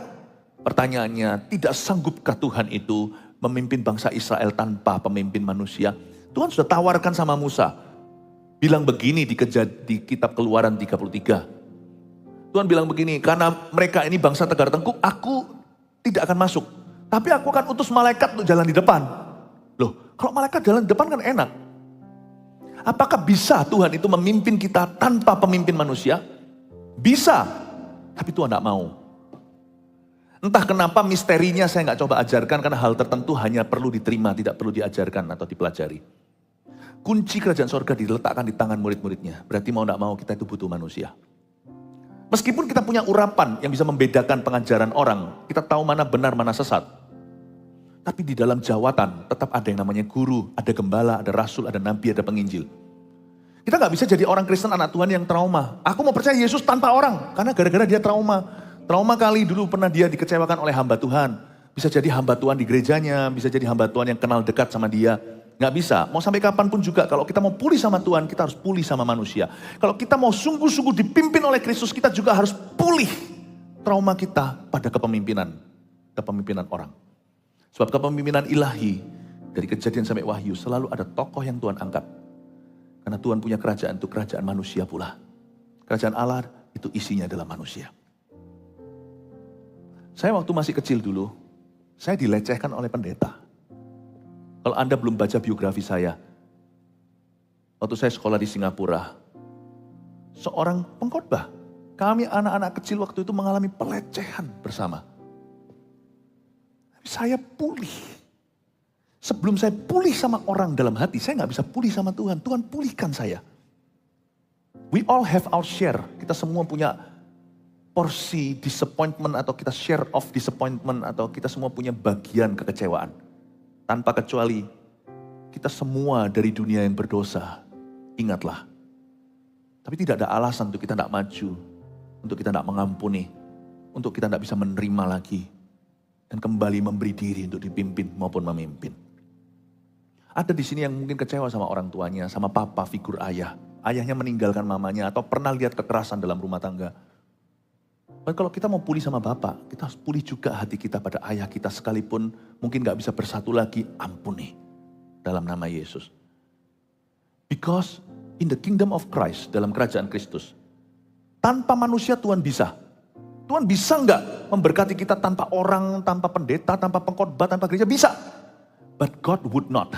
S1: Pertanyaannya, tidak sanggupkah Tuhan itu memimpin bangsa Israel tanpa pemimpin manusia? Tuhan sudah tawarkan sama Musa. Bilang begini di kitab Keluaran 33. Tuhan bilang begini, karena mereka ini bangsa tegar tengkuk, aku tidak akan masuk. Tapi aku akan utus malaikat untuk jalan di depan. Loh, kalau malaikat jalan di depan kan enak. Apakah bisa Tuhan itu memimpin kita tanpa pemimpin manusia? Bisa, tapi Tuhan tidak mau. Entah kenapa misterinya saya nggak coba ajarkan karena hal tertentu hanya perlu diterima, tidak perlu diajarkan atau dipelajari. Kunci kerajaan sorga diletakkan di tangan murid-muridnya. Berarti mau nggak mau kita itu butuh manusia. Meskipun kita punya urapan yang bisa membedakan pengajaran orang, kita tahu mana benar, mana sesat. Tapi di dalam jawatan tetap ada yang namanya guru, ada gembala, ada rasul, ada nabi, ada penginjil. Kita nggak bisa jadi orang Kristen anak Tuhan yang trauma. Aku mau percaya Yesus tanpa orang, karena gara-gara dia trauma. Trauma kali dulu pernah dia dikecewakan oleh hamba Tuhan. Bisa jadi hamba Tuhan di gerejanya, bisa jadi hamba Tuhan yang kenal dekat sama dia. Nggak bisa, mau sampai kapanpun juga kalau kita mau pulih sama Tuhan, kita harus pulih sama manusia. Kalau kita mau sungguh-sungguh dipimpin oleh Kristus, kita juga harus pulih trauma kita pada kepemimpinan orang. Sebab kepemimpinan ilahi, dari Kejadian sampai Wahyu, selalu ada tokoh yang Tuhan angkat. Karena Tuhan punya kerajaan itu kerajaan manusia pula. Kerajaan Allah itu isinya adalah manusia. Saya waktu masih kecil dulu, saya dilecehkan oleh pendeta. Kalau Anda belum baca biografi saya, waktu saya sekolah di Singapura, seorang pengkhotbah, kami anak-anak kecil waktu itu mengalami pelecehan bersama. Saya pulih. Sebelum saya pulih sama orang dalam hati, saya nggak bisa pulih sama Tuhan. Tuhan pulihkan saya. We all have our share. Kita semua punya porsi disappointment atau kita share of disappointment atau kita semua punya bagian kekecewaan. Tanpa kecuali kita semua dari dunia yang berdosa. Ingatlah. Tapi tidak ada alasan untuk kita tidak maju. Untuk kita tidak mengampuni. Untuk kita tidak bisa menerima lagi. Dan kembali memberi diri untuk dipimpin maupun memimpin. Ada di sini yang mungkin kecewa sama orang tuanya, sama papa, figur ayah. Ayahnya meninggalkan mamanya atau pernah lihat kekerasan dalam rumah tangga. Dan kalau kita mau pulih sama bapak, kita harus pulih juga hati kita pada ayah kita sekalipun mungkin gak bisa bersatu lagi, ampuni dalam nama Yesus. Because in the kingdom of Christ, dalam kerajaan Kristus, tanpa manusia Tuhan bisa. Tuhan bisa nggak memberkati kita tanpa orang, tanpa pendeta, tanpa pengkhotbah, tanpa gereja? Bisa. But God would not.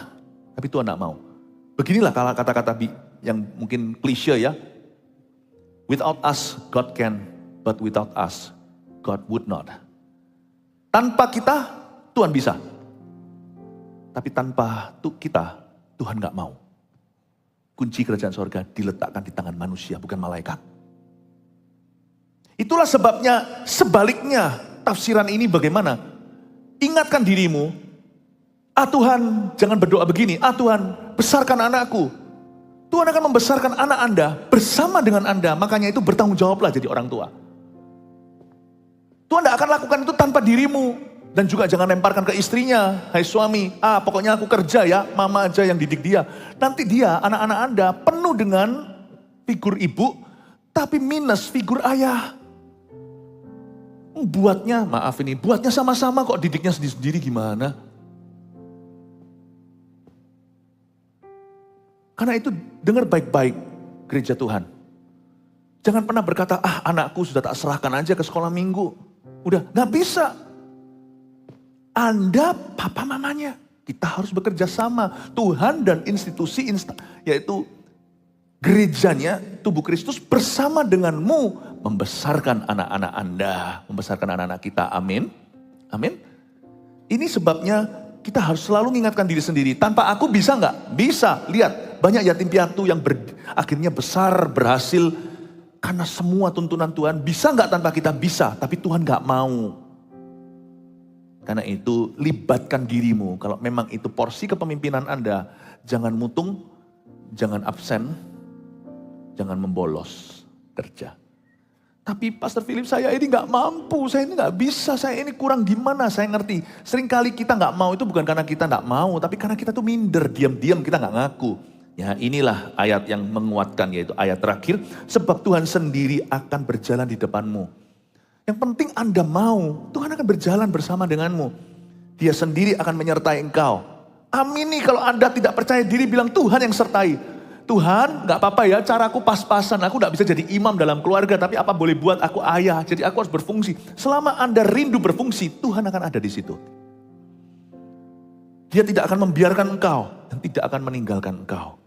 S1: Tapi Tuhan nggak mau. Beginilah kata-kata yang mungkin klise ya. Without us, God can. But without us, God would not. Tanpa kita, Tuhan bisa. Tapi tanpa kita, Tuhan nggak mau. Kunci kerajaan sorga diletakkan di tangan manusia, bukan malaikat. Itulah sebabnya sebaliknya tafsiran ini bagaimana? Ingatkan dirimu, Tuhan jangan berdoa begini, Tuhan besarkan anakku. Tuhan akan membesarkan anak Anda bersama dengan Anda, makanya itu bertanggung jawablah jadi orang tua. Tuhan tidak akan lakukan itu tanpa dirimu. Dan juga jangan lemparkan ke istrinya, hai suami, pokoknya aku kerja ya, mama aja yang didik dia. Nanti dia, anak-anak Anda penuh dengan figur ibu, tapi minus figur ayah. Buatnya sama-sama kok, didiknya sendiri-sendiri gimana? Karena itu dengar baik-baik gereja Tuhan. Jangan pernah berkata, anakku sudah tak serahkan aja ke sekolah minggu. Udah, gak bisa. Anda papa mamanya, kita harus bekerja sama. Tuhan dan institusi, yaitu gerejanya, tubuh Kristus bersama denganmu membesarkan anak-anak Anda, membesarkan anak-anak kita. Amin. Amin. Ini sebabnya kita harus selalu mengingatkan diri sendiri. Tanpa aku bisa nggak? Bisa. Lihat, banyak yatim piatu yang akhirnya besar, berhasil karena semua tuntunan Tuhan. Bisa nggak tanpa kita? Bisa. Tapi Tuhan nggak mau. Karena itu libatkan dirimu. Kalau memang itu porsi kepemimpinan Anda, jangan mutung, jangan absen, jangan membolos kerja. Tapi Pastor Philip, saya ini gak mampu, saya ini gak bisa, saya ini kurang gimana, saya ngerti. Seringkali kita gak mau itu bukan karena kita gak mau, tapi karena kita tuh minder, diam-diam kita gak ngaku. Ya inilah ayat yang menguatkan, yaitu ayat terakhir. Sebab Tuhan sendiri akan berjalan di depanmu. Yang penting Anda mau, Tuhan akan berjalan bersama denganmu. Dia sendiri akan menyertai engkau. Amini kalau Anda tidak percaya diri, bilang Tuhan yang sertai. Tuhan, gak apa-apa ya, caraku pas-pasan. Aku gak bisa jadi imam dalam keluarga, tapi apa boleh buat aku ayah. Jadi aku harus berfungsi. Selama Anda rindu berfungsi, Tuhan akan ada di situ. Dia tidak akan membiarkan engkau dan tidak akan meninggalkan engkau.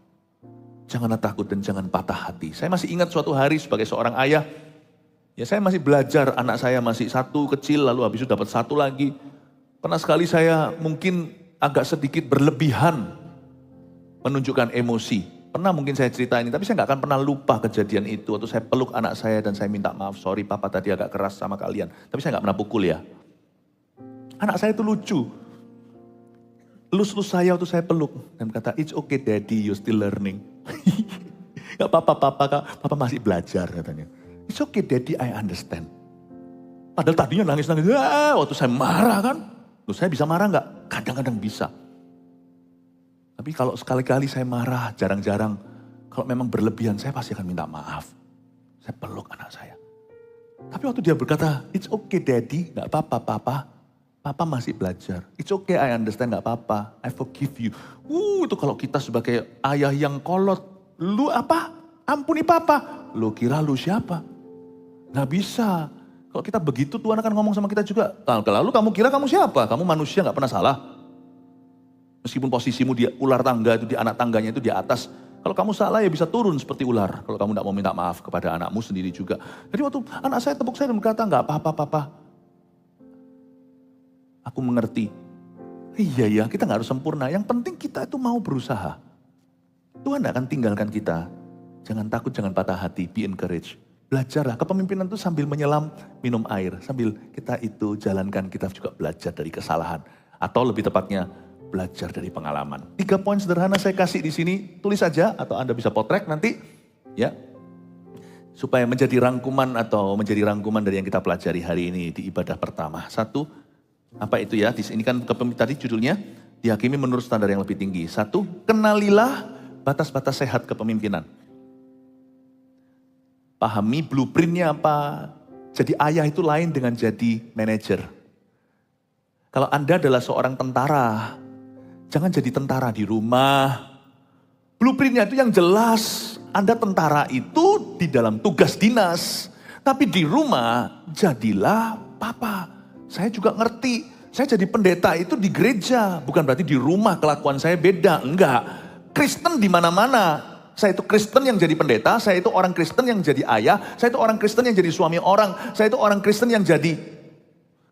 S1: Janganlah takut dan jangan patah hati. Saya masih ingat suatu hari sebagai seorang ayah, ya saya masih belajar, anak saya masih satu kecil, lalu habis itu dapat satu lagi. Pernah sekali saya mungkin agak sedikit berlebihan menunjukkan emosi. Pernah mungkin saya cerita ini, tapi saya gak akan pernah lupa kejadian itu. Waktu saya peluk anak saya dan saya minta maaf, sorry papa tadi agak keras sama kalian. Tapi saya gak pernah pukul ya. Anak saya itu lucu. Elus-elus saya waktu saya peluk. Dan kata, it's okay daddy, you still learning. Gak apa-apa papa masih belajar katanya. It's okay daddy, I understand. Padahal tadinya nangis-nangis, waktu saya marah kan. Loh saya bisa marah gak? Kadang-kadang bisa. Tapi kalau sekali-kali saya marah, jarang-jarang. Kalau memang berlebihan, saya pasti akan minta maaf. Saya peluk anak saya. Tapi waktu dia berkata, it's okay daddy, gak apa-apa papa. Papa masih belajar. It's okay, I understand, gak apa-apa. I forgive you. Itu kalau kita sebagai ayah yang kolot. Lu apa? Ampuni papa. Lu kira lu siapa? Gak bisa. Kalau kita begitu, Tuhan akan ngomong sama kita juga. Lalu kamu kira kamu siapa? Kamu manusia gak pernah salah. Meskipun posisimu di ular tangga, itu di anak tangganya itu di atas. Kalau kamu salah ya bisa turun seperti ular. Kalau kamu tidak mau minta maaf kepada anakmu sendiri juga. Jadi waktu anak saya tepuk saya dan berkata, gak apa-apa papa. Aku mengerti. Iya ya, kita gak harus sempurna. Yang penting kita itu mau berusaha. Tuhan tidak akan tinggalkan kita. Jangan takut, jangan patah hati. Be encouraged. Belajarlah. Kepemimpinan itu sambil menyelam, minum air. Sambil kita itu jalankan, kita juga belajar dari kesalahan. Atau lebih tepatnya, belajar dari pengalaman. 3 poin sederhana saya kasih di sini, tulis saja atau Anda bisa potret nanti, ya, supaya menjadi rangkuman atau menjadi rangkuman dari yang kita pelajari hari ini di ibadah pertama. 1, apa itu ya? Di sini kan tadi judulnya dihakimi menurut standar yang lebih tinggi. 1, kenalilah batas-batas sehat kepemimpinan. Pahami blueprintnya apa. Jadi ayah itu lain dengan jadi manajer. Kalau Anda adalah seorang tentara, jangan jadi tentara di rumah. Blueprintnya itu yang jelas. Anda tentara itu di dalam tugas dinas. Tapi di rumah, jadilah papa. Saya juga ngerti. Saya jadi pendeta itu di gereja. Bukan berarti di rumah kelakuan saya beda. Enggak. Kristen di mana-mana. Saya itu Kristen yang jadi pendeta. Saya itu orang Kristen yang jadi ayah. Saya itu orang Kristen yang jadi suami orang. Saya itu orang Kristen yang jadi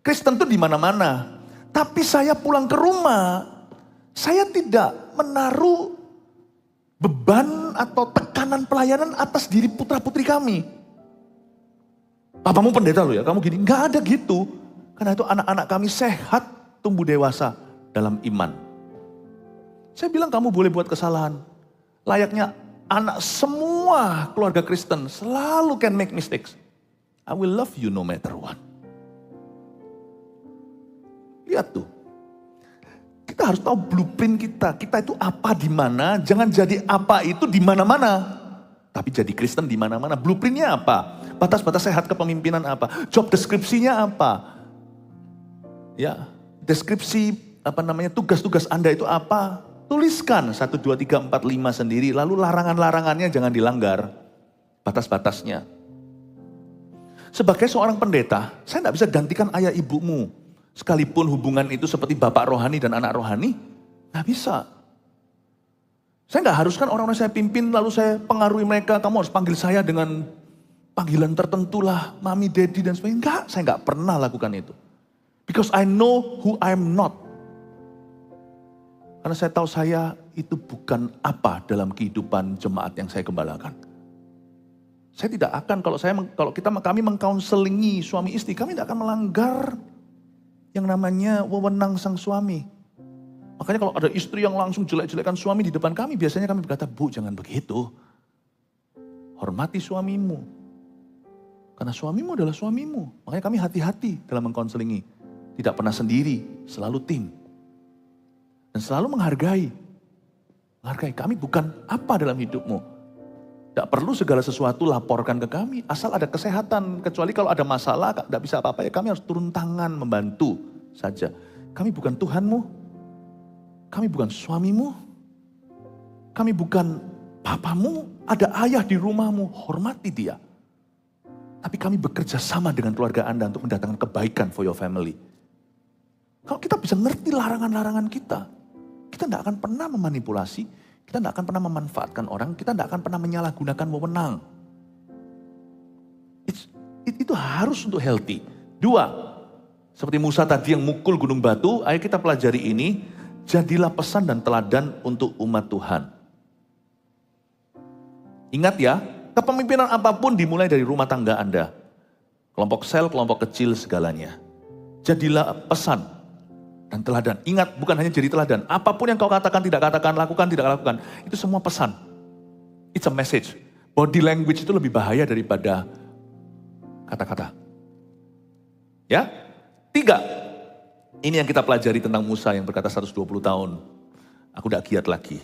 S1: Kristen itu di mana-mana. Tapi saya pulang ke rumah. Saya tidak menaruh beban atau tekanan pelayanan atas diri putra-putri kami. Papamu pendeta loh ya, kamu gini. Enggak ada gitu. Karena itu anak-anak kami sehat, tumbuh dewasa dalam iman. Saya bilang kamu boleh buat kesalahan. Layaknya anak semua keluarga Kristen selalu can make mistakes. I will love you no matter what. Lihat tuh. Kita harus tahu blueprint kita. Kita itu apa di mana, jangan jadi apa itu di mana-mana. Tapi jadi Kristen di mana-mana. Blueprintnya apa? Batas-batas sehat kepemimpinan apa? Job deskripsinya apa? Ya, deskripsi tugas-tugas Anda itu apa? Tuliskan 1, 2, 3, 4, 5 sendiri. Lalu larangan-larangannya jangan dilanggar. Batas-batasnya. Sebagai seorang pendeta, saya tidak bisa gantikan ayah ibumu. Sekalipun hubungan itu seperti bapak rohani dan anak rohani, gak bisa. Saya gak haruskan orang-orang saya pimpin lalu saya pengaruhi mereka, kamu harus panggil saya dengan panggilan tertentu lah, mami, daddy dan sebagainya. Enggak, saya gak pernah lakukan itu. Because I know who I'm not. Karena saya tahu saya itu bukan apa dalam kehidupan jemaat yang saya gembalakan. Saya tidak akan, kalau kami mengkaunselingi suami istri, kami tidak akan melanggar yang namanya wewenang sang suami. Makanya kalau ada istri yang langsung jelek-jelekan suami di depan kami, biasanya kami berkata, Bu jangan begitu. Hormati suamimu. Karena suamimu adalah suamimu. Makanya kami hati-hati dalam mengkonselingi. Tidak pernah sendiri, selalu tim. Dan selalu menghargai. Menghargai, kami bukan apa dalam hidupmu. Tidak perlu segala sesuatu laporkan ke kami. Asal ada kesehatan. Kecuali kalau ada masalah, tidak bisa apa-apa ya kami harus turun tangan membantu saja. Kami bukan Tuhanmu. Kami bukan suamimu, kami bukan papamu, ada ayah di rumahmu, hormati dia. Tapi kami bekerja sama dengan keluarga Anda untuk mendatangkan kebaikan for your family. Kalau kita bisa ngerti larangan-larangan kita tidak akan pernah memanipulasi, kita tidak akan pernah memanfaatkan orang, kita tidak akan pernah menyalahgunakan wewenang. Itu harus untuk healthy. 2, seperti Musa tadi yang mukul gunung batu, ayo kita pelajari ini. Jadilah pesan dan teladan untuk umat Tuhan. Ingat ya, kepemimpinan apapun dimulai dari rumah tangga Anda. Kelompok sel, kelompok kecil, segalanya. Jadilah pesan dan teladan. Ingat, bukan hanya jadi teladan. Apapun yang kau katakan, tidak katakan, lakukan, tidak lakukan. Itu semua pesan. It's a message. Body language itu lebih bahaya daripada kata-kata. Ya? 3. Ini yang kita pelajari tentang Musa yang berkata 120 tahun. Aku tidak giat lagi.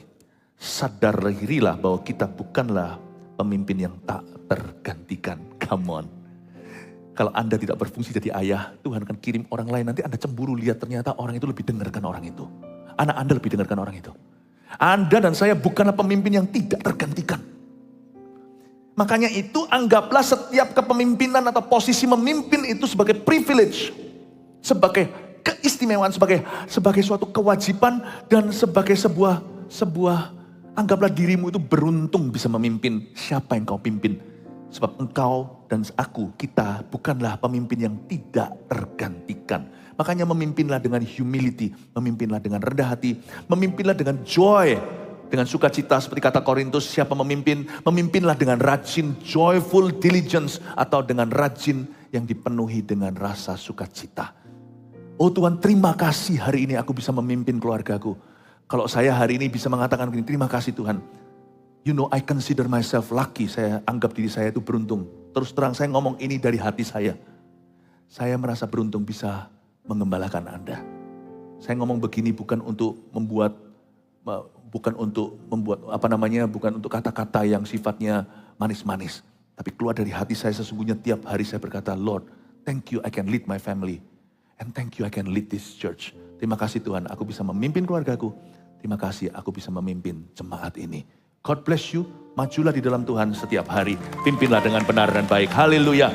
S1: Sadarilah bahwa kita bukanlah pemimpin yang tak tergantikan. Come on. Kalau Anda tidak berfungsi jadi ayah, Tuhan akan kirim orang lain. Nanti Anda cemburu lihat ternyata orang itu lebih dengarkan orang itu. Anak Anda lebih dengarkan orang itu. Anda dan saya bukanlah pemimpin yang tidak tergantikan. Makanya itu anggaplah setiap kepemimpinan atau posisi memimpin itu sebagai privilege. Sebagai keistimewaan, sebagai suatu kewajiban dan sebagai sebuah anggaplah dirimu itu beruntung bisa memimpin siapa yang kau pimpin. Sebab engkau dan aku, kita bukanlah pemimpin yang tidak tergantikan. Makanya memimpinlah dengan humility, memimpinlah dengan rendah hati, memimpinlah dengan joy, dengan sukacita seperti kata Korintus, siapa memimpin, memimpinlah dengan rajin, joyful diligence, atau dengan rajin yang dipenuhi dengan rasa sukacita. Oh Tuhan, terima kasih hari ini aku bisa memimpin keluargaku. Kalau saya hari ini bisa mengatakan begini, terima kasih Tuhan. You know, I consider myself lucky. Saya anggap diri saya itu beruntung. Terus terang saya ngomong ini dari hati saya. Saya merasa beruntung bisa mengembalakan Anda. Saya ngomong begini bukan untuk membuat bukan untuk kata-kata yang sifatnya manis-manis. Tapi keluar dari hati saya sesungguhnya tiap hari saya berkata, Lord, thank you I can lead my family. And thank you I can lead this church. Terima kasih Tuhan, aku bisa memimpin keluargaku. Terima kasih aku bisa memimpin jemaat ini. God bless you, majulah di dalam Tuhan setiap hari. Pimpinlah dengan benar dan baik. Haleluya.